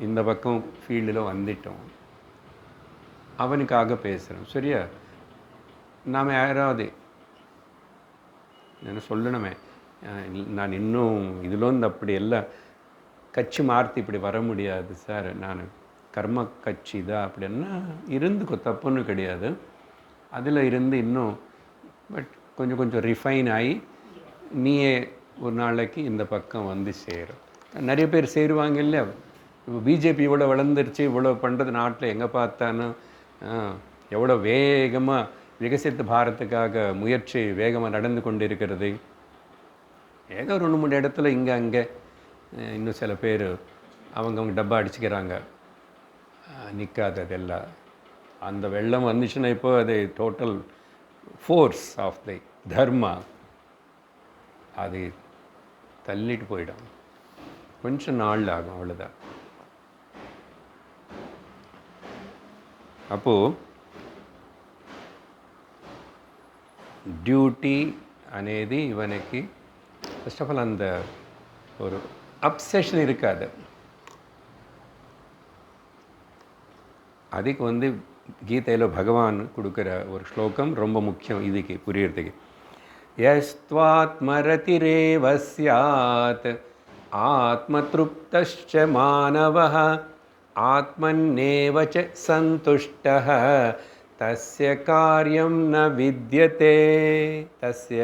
இந்த பக்கம் ஃபீல்டில் வந்துட்டோம். அவனுக்காக பேசுகிறோம். சரியா? நாம் யாராவது என்ன சொல்லணுமே, நான் இன்னும் இதில் அப்படி எல்லாம் கட்சி மாற்றி இப்படி வர முடியாது சார், நான் கர்ம கட்சி தான் அப்படின்னா இருந்துக்கோ, தப்புன்னு கிடையாது. அதில் இருந்து இன்னும் பட் கொஞ்சம் ரிஃபைன் ஆகி நீயே ஒரு நாளைக்கு இந்த பக்கம் வந்து சேரும். நிறைய பேர் சேருவாங்க இல்லையா? இப்போ பிஜேபி இவ்வளோ வளர்ந்துருச்சு, இவ்வளோ பண்ணுறது நாட்டில் எங்கே பார்த்தாலும் எவ்வளோ வேகமாக விகசித்த பாரத்துக்காக முயற்சி வேகமாக நடந்து கொண்டு இருக்கிறது. ஏதோ 2-3 இடத்துல இங்கே அங்கே இன்னும் சில பேர் அவங்க டப்பா அடிச்சுக்கிறாங்க, நிற்காது. அதெல்லாம் அந்த வெள்ளம் வந்துச்சுன்னா இப்போ அது டோட்டல் ஃபோர்ஸ் ஆஃப் தி தர்மா அது தள்ளிட்டு போயிடும். கொஞ்சம் நாள் ஆகும், அவ்வளோதான். அப்போது డ్యూటీ అనేది ఇవనికి ఫస్ట్ ఆఫ్ ఆల్ அந்த ஒரு அப்செஷன் இருக்காது. அதுக்கு வந்து கீதையில் பகவான் கொடுக்குற ஒரு ஸ்லோகம் ரொம்ப முக்கியம் இதுக்கு புரியறதுக்கு. யஸ்த்வாத்மரதிரேவ ஸ்யாத் ஆத்மத்ருப்தஸ்ச மானவः ஆத்மன்னேவ ச சந்துஷ்டः தஸ்ய காரியம் ந வித்யதே. தஸ்ய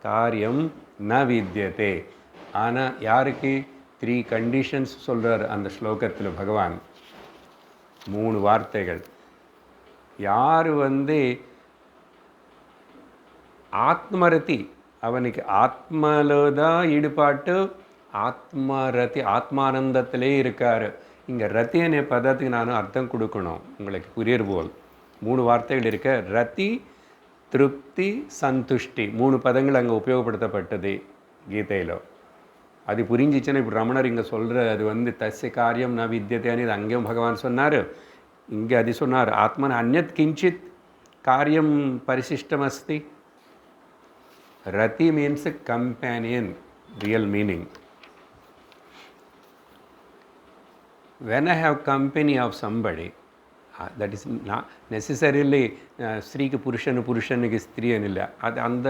காரியம் ந வித்யதே. ஆனால் யாருக்கு 3 கண்டிஷன்ஸ் சொல்கிறார் அந்த ஸ்லோகத்தில் பகவான். 3 வார்த்தைகள். யார் வந்து ஆத்மரதி, அவனுக்கு ஆத்மலோதான் ஈடுபாட்டு, ஆத்மரதி ஆத்மானந்தத்திலே இருக்கார். இங்கே ரத்தி அనే பதத்துக்கு நான் அர்த்தம் கொடுக்கணும் உங்களுக்கு புரியர் போல். 3 வார்த்தைகள் இருக்க. ரத்தி, திருப்தி, சந்துஷ்டி 3 பதங்கள் அங்கே உபயோகப்படுத்தப்பட்டது கீதையில். அது புரிஞ்சிச்சுன்னா இப்போ ரமணர் இங்கே சொல்கிற அது வந்து தஸ்ய காரியம் ந வித்யதேன்னு இது அங்கேயும் பகவான் சொன்னார், இங்கே அது சொன்னார். ஆத்மன் அந்யத் கிஞ்சித் காரியம் பரிசிஷ்டம் அஸ்தி. ரதி means companion, real meaning. when I have company of somebody, that is not necessarily ஸ்ரீக்கு புருஷனு புருஷனுக்கு ஸ்திரீன்னு இல்லை, அது அந்த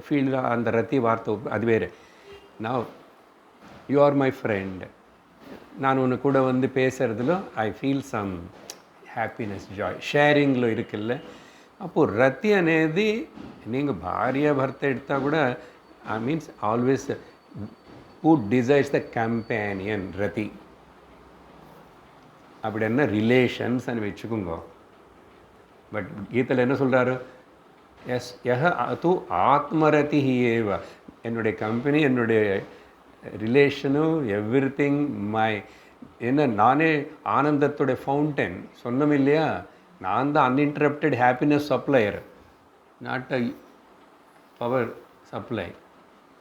ஃபீல்டில் அந்த ரத்தி வார்த்தை அது வேறு. நான் யூ ஆர் மை ஃப்ரெண்ட், நான் உன்னை கூட வந்து பேசுகிறதுல I feel some happiness joy షేరింగ్లో இருக்குல்ல. அப்போது ரத்தி అనేది நீங்கள் భార్య భర్త எடுத்தா கூட I means always who desires the companion ரதி. அப்படி என்ன ரிலேஷன்ஸ் అని வச்சுக்கோங்க. பட் கீதையில் என்ன சொல்கிறாரு? எஸ் யஹ அது ஆத்மரதி ஏவ. என்னுடைய கம்பெனி, என்னுடைய ரிலேஷனும் எவ்ரிதிங் மை. என்ன நானே ஆனந்தத்துடைய ஃபவுண்டன் சொன்னோம் இல்லையா? நான் தான் uninterrupted happiness supplier, not a power supply.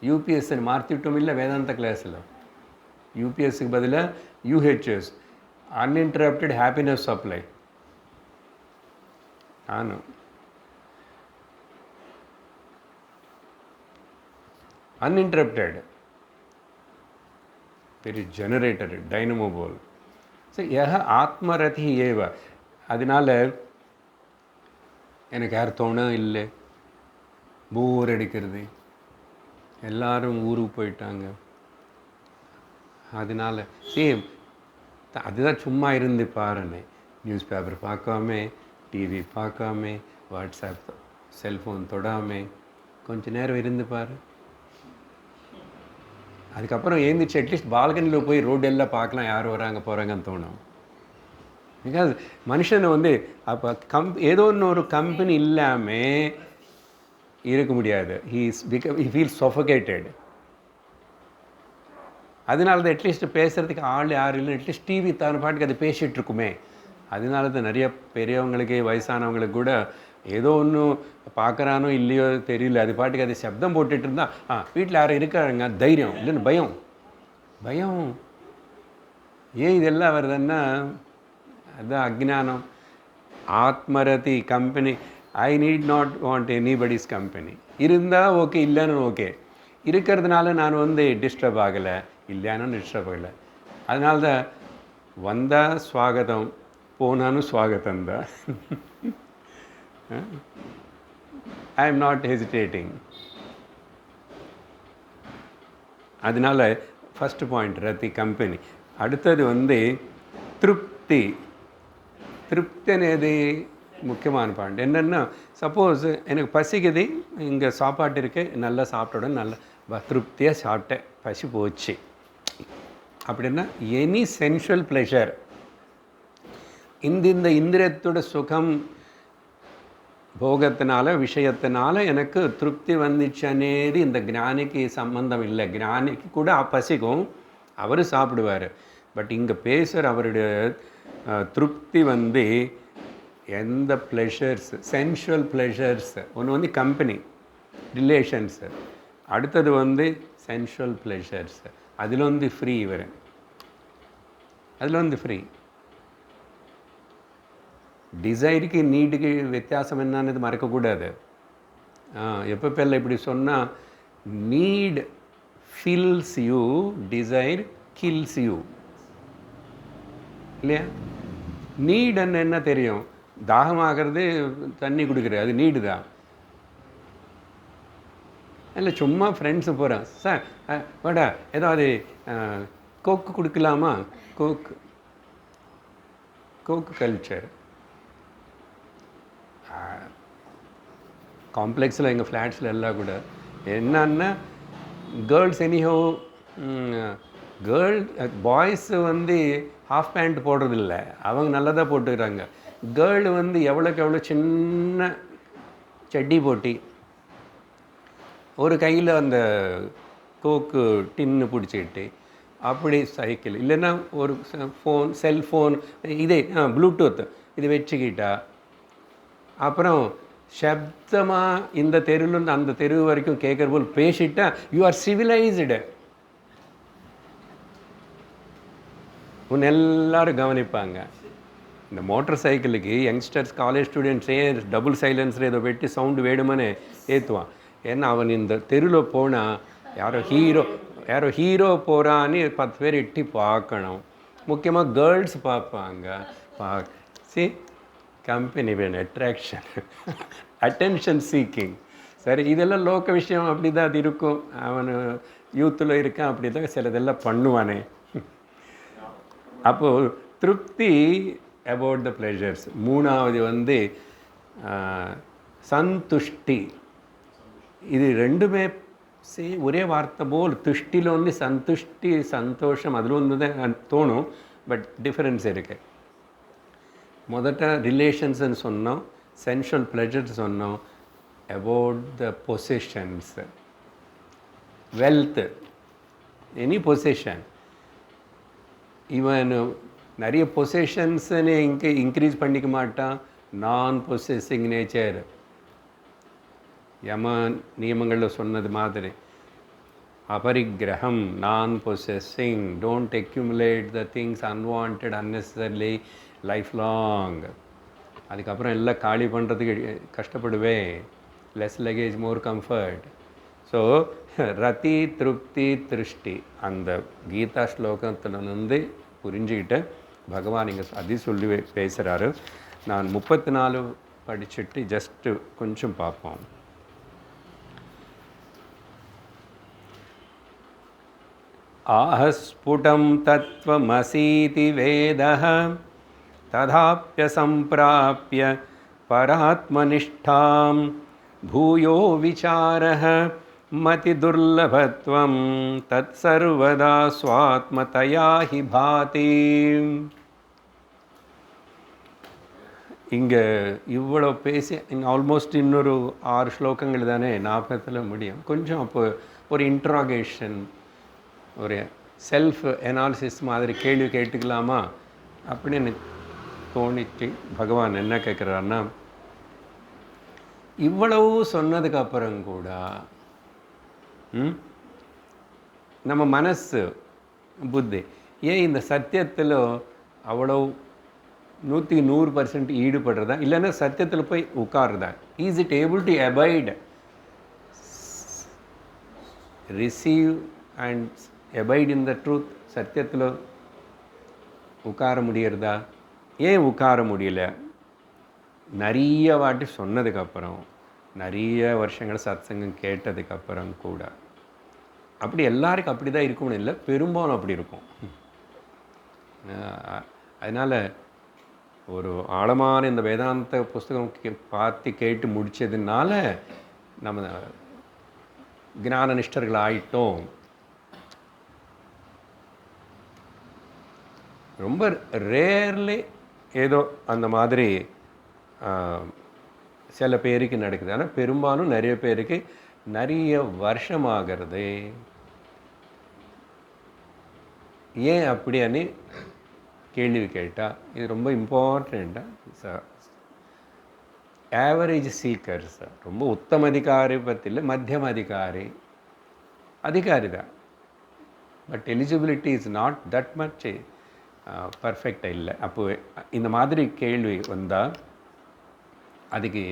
யூபிஎஸ்ன்னு மாற்றிவிட்டோம் இல்லை வேதாந்த கிளாஸில். யூபிஎஸ்க்கு பதிலாக யூஹெச்எஸ், அன்இன்டரப்டட் ஹாப்பினஸ் சப்ளை. ನಾನು uninterrupted, very generated dynamo ball. So यह ஆத்மரதி ஏவ. அதனால் எனக்கு யார் தோணும் இல்லை, போர் அடிக்கிறது, எல்லாரும் ஊருக்கு போயிட்டாங்க, அதனால் சேம் அதுதான் சும்மா இருந்து பாருன்னு. நியூஸ் பேப்பர் பார்க்காம, டிவி பார்க்காம, வாட்ஸ்அப் செல்ஃபோன் தொடாமல் கொஞ்சம் நேரம் இருந்து பாரு. அதுக்கப்புறம் ஏந்திரிச்சு அட்லீஸ்ட் பால்கனியில் போய் ரோடு எல்லாம் பார்க்கலாம், யார் வராங்க போகிறாங்கன்னு தோணும். பிகாஸ் மனுஷனை வந்து அப்போ ஏதோ ஒரு கம்பெனி இல்லாமல் இருக்க முடியாது. He feel suffocated. அதனால தான் அட்லீஸ்ட் பேசுகிறதுக்கு ஆள் யாரும் இல்லை, அட்லீஸ்ட் டிவி தான் பாட்டுக்கு அது பேசிகிட்டு இருக்குமே. அதனால தான் நிறைய பெரியவங்களுக்கு வயசானவங்களுக்கு கூட ஏதோ ஒன்று பார்க்குறானோ இல்லையோ தெரியல, அது பாட்டுக்கு அது சப்தம் போட்டுட்டு இருந்தா வீட்டில் யாரும் இருக்காருங்க, தைரியம் இல்லைன்னு பயம். பயம் ஏன் இதெல்லாம் வருதுன்னா அதுதான் அஜ்ஞானம். ஆத்மரதி company, I need not want anybody's company. இருந்தால் ஓகே, இல்லைன்னு ஓகே. இருக்கிறதுனால நான் வந்து டிஸ்டர்ப் ஆகலை, இல்லையானு டிஸ்டர்ப் ஆகலை. அதனால தான் வந்தால் ஸ்வாகதம், போனாலும் ஸ்வாகதம் தான். I am not hesitating. அதனால் ஃபஸ்ட்டு பாயிண்ட் ரத்தி கம்பெனி. அடுத்தது வந்து திருப்தி. திருப்தி అనేది முக்கியமான பாயிண்ட். என்னென்னா சப்போஸ் எனக்கு பசிக்குது, இங்கே சாப்பாட்டு இருக்கு, நல்லா சாப்பிட்டோட நல்லா திருப்தியாக சாப்பிட்டேன், பசி போச்சு அப்படின்னா எனி சென்சுவல் ப்ளெஷர், இந்த இந்திரியத்தோட சுகம் போகத்தினால விஷயத்தினால எனக்கு திருப்தி வந்துச்சு అనేది இந்த ஞானிக்கு சம்பந்தம் இல்லை. ஞானிக்கு கூட பசிக்கும், அவர் சாப்பிடுவார். பட் இங்கே பேசுகிற அவருடைய திருப்தி வந்து எந்த ப்ளெஷர்ஸ், சென்சுவல் ப்ளெஷர்ஸ். ஒன்று வந்து கம்பெனி ரிலேஷன்ஸு, அடுத்தது வந்து சென்சுவல் ப்ளெஷர்ஸ். அதிலொಂದು ಫ್ರೀ ಇವರು, அதிலொಂದು ಫ್ರೀ. டிசைருக்கு நீடுக்கு வித்தியாசம் என்னன்னு மறக்கக்கூடாது. எப்பப்பெல்லாம் இப்படி சொன்னால், need fills you, desire kills you இல்லையா? நீடுன்னு என்ன தெரியும்? தாகமாகிறது தண்ணி குடிக்கிறது, அது நீடு தான். இல்லை சும்மா ஃப்ரெண்ட்ஸு போகிறேன், சார் வாடா ஏதாவது கோக்கு கொடுக்கலாமா? கோக்கு கல்ச்சர் காம்ப்ளெக்ஸில் எங்கள் ஃப்ளாட்ஸில் எல்லாம் கூட என்னன்னா, girls anyhow boys half pant போடுறதில்ல, அவங்க நல்லதாக போட்டுக்கிறாங்க. கேர்ள் எவ்வளோக்கு எவ்வளோ சின்ன சட்டி போட்டி, ஒரு கையில் அந்த கோக்கு டின்னு பிடிச்சிக்கிட்டு அப்படி சைக்கிள், இல்லைன்னா ஒரு செல்ஃபோன் இதே ப்ளூடூத் இது வச்சுக்கிட்டா, அப்புறம் சப்தமாக இந்த தெருவிலேருந்து அந்த தெருவு வரைக்கும் கேட்குற போல் பேசிட்டா யூ ஆர் சிவிலைஸ்டு. உன்னை எல்லாரும் கவனிப்பாங்க. இந்த மோட்டர் சைக்கிளுக்கு யங்ஸ்டர்ஸ் காலேஜ் ஸ்டூடெண்ட்ஸே டபுள் சைலன்ஸில் ஏதோ வெட்டி சவுண்டு வேணுமனே ஏற்றுவான். ஏன்னா அவன் இந்த தெருவில் போனால் யாரோ ஹீரோ போகிறான்னு 10 பேர் எட்டி பார்க்கணும். முக்கியமாக கேர்ள்ஸ் பார்ப்பாங்க. சி கம்பெனி வேணும், அட்ராக்ஷன், அட்டென்ஷன் சீக்கிங். சரி, இதெல்லாம் லோக்க விஷயம், அப்படி தான் அது இருக்கும். அவன் யூத்தில் இருக்கான், அப்படி தான் சிலதெல்லாம் பண்ணுவானே. அப்போது திருப்தி அபவுட் த ப்ளெஷர்ஸ். மூணாவது சந்துஷ்டி. இது ரெண்டுமே ஒரே வார்த்தை போல். துஷ்டியில் சந்துஷ்டி சந்தோஷம் அதில் தான் தோணும், பட் டிஃப்ரென்ஸ் இருக்குது. முதல்ல ரிலேஷன்ஸ்ன்னு சொன்னோம், சென்ஷுவல் ப்ளெஷர்ஸ் சொன்னோம், about the positions, wealth, any position. இவன் நிறைய பொசிஷன்ஸ்ன்னு இன்க்ரீஸ் பண்ணிக்க மாட்டான். நான் பொசெசிங் நேச்சர், யம நியமங்களில் சொன்னது மாதிரி அபரிக்கிரகம், non possessing, don't accumulate the things unwant unnecessarily life long. அதுக்கப்புறம் எல்லாம் காலி பண்ணுறதுக்கு கஷ்டப்படுவேன். Less luggage more comfort. So ரதி திருப்தி திருஷ்டி அந்த கீதா ஸ்லோகத்திலிருந்து புரிஞ்சுக்கிட்டு பகவான் இங்கே அதை சொல்லி பேசுகிறாரு. நான் 34 படிச்சுட்டு ஜஸ்ட்டு கொஞ்சம் பார்ப்போம். ஆஹஸ்புடம் தத்வமசீதி வேதः ததாப்யசம்பிராப்ய பராத்மனிஷ்டாம் பூயோ விசாரः மதி துர்லபத்வம் தத் சர்வதா ஸ்வாத்மதயா ஹி பாதி. இங்கே இவ்வளோ பேசி இங்கே ஆல்மோஸ்ட் இன்னொரு 6 ஸ்லோகங்கள் தானே 40 முடியும். கொஞ்சம் அப்போ ஒரு இன்ட்ராகேஷன், ஒரு செல்ஃப் அனாலிசிஸ் மாதிரி கேள்வி கேட்டுக்கலாமா அப்படின்னு தோணிச்சு. பகவான் என்ன கேட்குறாருன்னா, இவ்வளவு சொன்னதுக்கப்புறம் கூட நம்ம மனசு புத்தி ஏன் இந்த சத்தியத்தில் அவ்வளோ 100% ஈடுபடுறதா, இல்லைன்னா சத்தியத்தில் போய் உட்காருதா? Is it able to abide, receive and abide in the truth? சத்தியத்தில் உட்கார முடியறதா? ஏன் உட்கார முடியல? நிறைய வாட்டி சொன்னதுக்கப்புறம், நிறைய வருஷங்கள் சத்சங்கம் கேட்டதுக்கப்புறம் கூட அப்படி எல்லாருக்கும் அப்படி தான் இருக்கும்னு இல்லை, பெரும்பாலும் அப்படி இருக்கும். அதனால் ஒரு ஆழமான இந்த வேதாந்த புஸ்தகம் பார்த்து கேட்டு முடித்ததுனால நம்ம ஞான நிஷ்டர்கள் ஆயிட்டோம். ரொம்ப ரேர்லி ஏதோ அந்த மாதிரி சில பேருக்கு நடக்குது. ஆனால் பெரும்பாலும் நிறைய பேருக்கு நிறைய வருஷமாகிறது. ஏன் அப்படின்னு கேள்வி கேட்டால் இது ரொம்ப இம்பார்ட்டண்ட்டாக. ஆவரேஜ் சீக்கர்ஸ், ரொம்ப உத்தம அதிகாரி பற்றியில் மத்தியம அதிகாரி தான், but eligibility is not that much பர்ஃபெக்டாக இல்லை. அப்போ இந்த மாதிரி கேள்வி வந்தால் அதுக்கு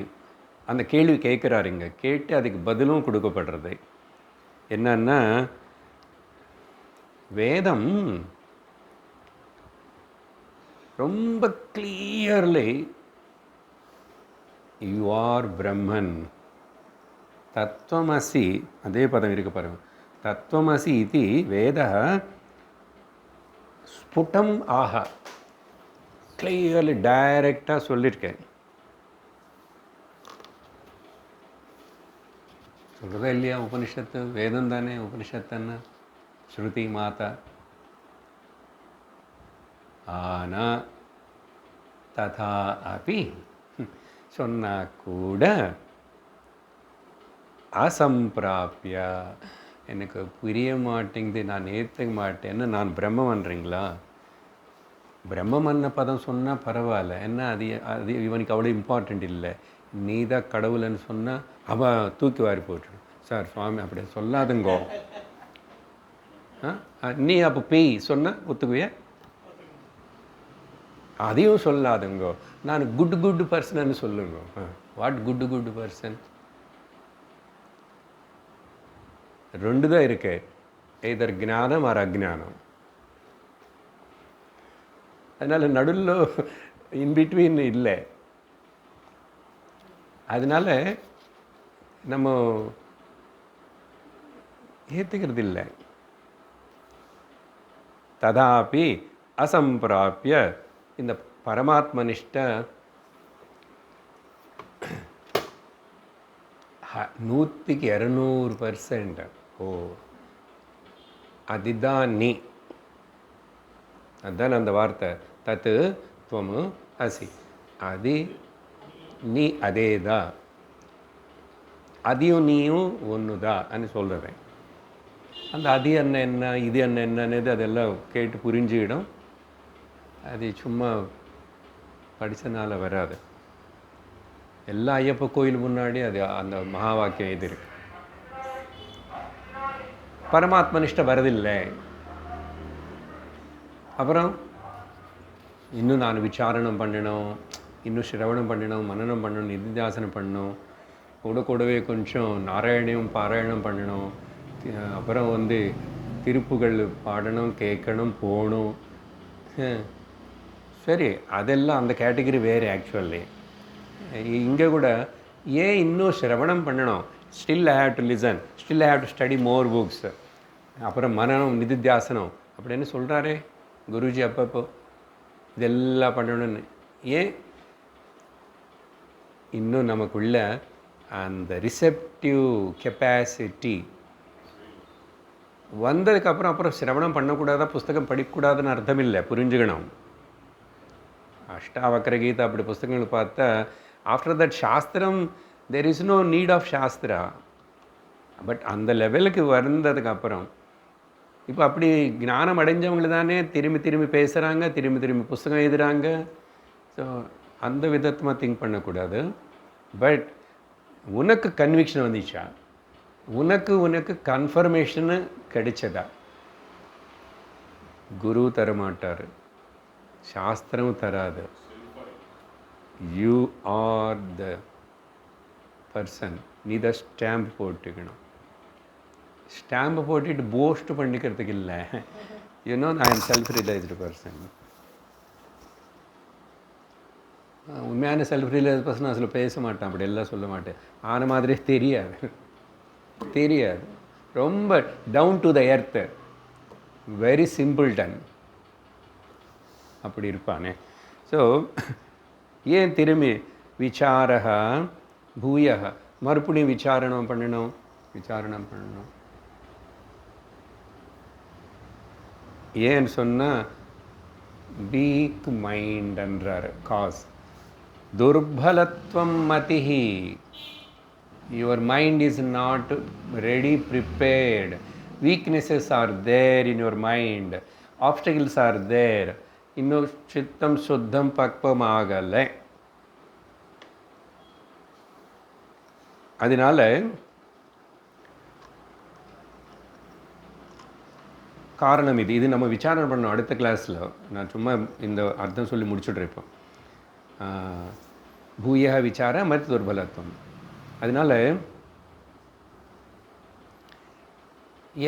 அந்த கேள்வி கேட்குறாருங்க, கேட்டு அதுக்கு பதிலும் கொடுக்கப்படுறது என்னன்னா, வேதம் ரொம்ப கிளியர்லி யூ ஆர் பிரம்மன் தத்துவமசி, அதே பதம் இருக்கு பாருங்க, தத்துவமசி இது வேத ஸ்புடம் ஆக கிளியர்லி டைரக்டாக சொல்லியிருக்கேன். சொல்கிறதா இல்லையா உபனிஷத்து? வேதம் தானே உபனிஷத்துன்னா, ஸ்ருதி மாதா. ஆனால் ததா அப்படி சொன்னா கூட அசம்பிராப்பிய எனக்கு புரிய மாட்டேங்குது, நான் ஏற்றுக்க மாட்டேன்னு நான் பிரம்மன்றீங்களா? பிரம்மன்ன பதம் சொன்னால் பரவாயில்ல, என்ன அது அது இவனுக்கு அவ்வளோ இம்பார்ட்டண்ட் இல்லை. நீ தான் கடவுள்னு சொன்னால் அவன் தூக்கி வாரி போட்டுடும். சார் சுவாமி அப்படி சொல்லாதுங்கோ. நீ அப்போ பேய் சொன்ன ஒத்துக்குவிய? அதையும் சொல்லாதுங்கோ. நான் குட் பர்சன்னு சொல்லுங்க. What good person? ரெண்டு தான் இருக்கு, எதர் ஞானம் ஆர் அஜ்ஞானம். அதனால் நடுவில் இன்பிட்வீன் இல்லை. அதனால நம்ம ஏற்றுக்கிறது இல்லை. ததாபி அசம்பிராப்பிய இந்த பரமாத்மனிஷ்ட 100% ஓ அதுதான் நீ. அதுதான் அந்த வார்த்தை, தத்து துவம் அசி, அது நீ அதே தான், அதையும் நீயும் ஒன்று தான் అని சொல்கிறேன். அந்த அது என்ன இது என்னது அதெல்லாம் கேட்டு புரிஞ்சுக்கிடும். அது சும்மா படித்தனால வராது. எல்லா ஐயப்ப கோயில் முன்னாடி அது அந்த மகா வாக்கியம் இது இருக்கு. பரமாத்மனிஷ்ட வரதில்லை. அப்புறம் இன்னும் நான் விசாரணம் பண்ணணும், இன்னும் சிரவணம் பண்ணணும், மனனம் பண்ணணும், நிதித்தியாசனம் பண்ணணும், கூடவே கொஞ்சம் நாராயணியம் பாராயணம் பண்ணணும், அப்புறம் திருப்புகள் பாடணும், கேட்கணும், போகணும். சரி, அதெல்லாம் அந்த கேட்டகரி வேறு. ஆக்சுவலி இங்கே கூட ஏன் இன்னும் சிரவணம் பண்ணணும்? Still I have to listen, still I have to study more books, அப்புறம் மனனம் நிதித்தியாசனம் அப்படின்னு சொல்கிறாரே குருஜி அப்பப்போ. இதெல்லாம் பண்ணணும்னு ஏன்? இன்னும் நமக்குள்ள அந்த ரிசெப்டிவ் கெப்பாசிட்டி வந்ததுக்கப்புறம் சிரவணம் பண்ணக்கூடாதா, புஸ்தகம் படிக்கக்கூடாதுன்னு அர்த்தம் இல்லை, புரிஞ்சுக்கணும். அஷ்டாவக்கர கீதா அப்படி புஸ்தகங்கள் பார்த்தா ஆஃப்டர் தட் சாஸ்திரம் there is no need of சாஸ்திரா. பட் அந்த லெவலுக்கு வந்ததுக்கப்புறம் இப்போ அப்படி ஞானம் அடைஞ்சவங்க தானே திரும்பி பேசுகிறாங்க, திரும்பி புஸ்தகம் எழுதுகிறாங்க. ஸோ அந்த விதமாக திங்க் பண்ணக்கூடாது. பட் உனக்கு கன்விக்ஷன் வந்துச்சா, உனக்கு கன்ஃபர்மேஷனு கிடைச்சதா? குரு தரமாட்டார், சாஸ்திரம் தராது. You are the person. நீ த ஸ்டாம்ப் போட்டுக்கணும். ஸ்டாம்பை போட்டுட்டு போஸ்ட் பண்ணிக்கிறதுக்கு இல்லை. You know I am self realised person. உண்மையான செல்ஃப் ரியலைஸ்டு பர்சன் அதில் பேச மாட்டேன், அப்படி எல்லாம் சொல்ல மாட்டேன். ஆன மாதிரியே தெரியாது. ரொம்ப down to the earth, very simpleton அப்படி இருப்பானே. ஸோ ஏன் திரும்பி விசாரக பூயக மறுபடியும் விசாரணம் பண்ணணும். ஏன்னு சொன்னால் வீக் மைண்ட்ன்றார். காஸ் துர்பலத்வம் மதிஹி, your mind is not ready, prepared. weaknesses are there in your mind, obstacles are there. இன்னும் சித்தம் சுத்தம் பக்வமாகலை. அதனால காரணம் இது நம்ம விசாரணை பண்ணோம் அடுத்த கிளாஸில். நான் சும்மா இந்த அர்த்தம் சொல்லி முடிச்சுட்றேன் இப்போ. பூய விசார மத் துர்பலத்துவம். அதனால்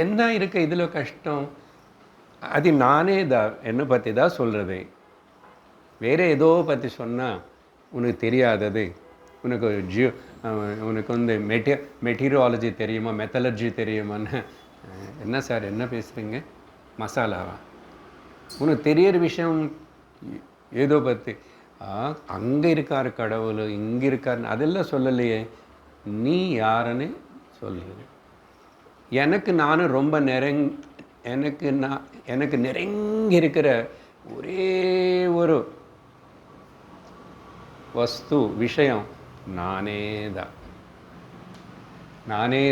என்ன இருக்க இதில் கஷ்டம்? அது நானே தான் என்னை பற்றி தான் சொல்கிறது. வேறு ஏதோ பற்றி சொன்னால் உனக்கு தெரியாதது, உனக்கு உனக்கு வந்து மெட்டீரியாலஜி தெரியுமா, மெத்தலர்ஜி தெரியுமான்னு. என்ன சார் என்ன பேசுகிறீங்க? மசாலாவா? உனக்கு தெரியிற விஷயம் ஏதோ பற்றி அங்கே இருக்கார் கடவுள், இங்கே இருக்காருன்னு அதெல்லாம் சொல்லலையே. நீ யாருன்னு சொல்லுங்க. எனக்கு நானும் ரொம்ப எனக்கு நெருங்கி இருக்கிற ஒரே ஒரு வஸ்து விஷயம் நானே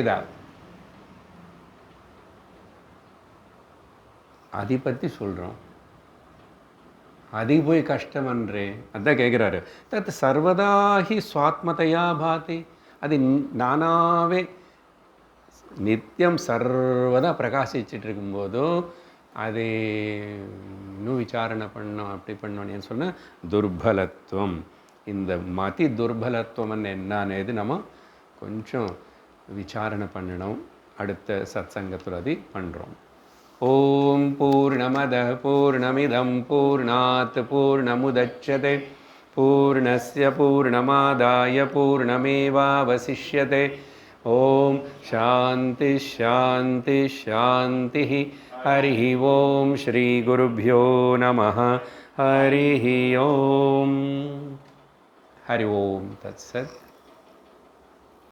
தான். அதை பற்றி சொல்கிறோம். அது போய் கஷ்டமன்றே. அதான் கேட்குறாரு. தத் சர்வதாஹி சுவாத்மதையா பாதி. அது நானாவே நித்தியம் சர்வதா பிரகாசிச்சுட்டு இருக்கும்போதும் அது இன்னும் விசாரணை பண்ணோம் அப்படி பண்ணோன்னு சொன்னால் துர்பலத்துவம். இந்த மதி துர்பலத்துவம் என்னன்னு நம்ம கொஞ்சம் விசாரணை பண்ணணும். அடுத்த சத் சங்கத்தில் அது பண்ணுறோம். ஓம் பூர்ணமத பூர்ணமிதம் பூர்ணாத் பூர்ணமுதச்யதே பூர்ணஸ்ய பூர்ணமாதாய பூர்ணமேவாவசிஷ்யதே. ஓம் சாந்தி சாந்தி சாந்தி. ஹரி ஓம் ஸ்ரீ குருभ्यो நமः. ஹரி ஓம். ஹரி ஓம் தத்சத்.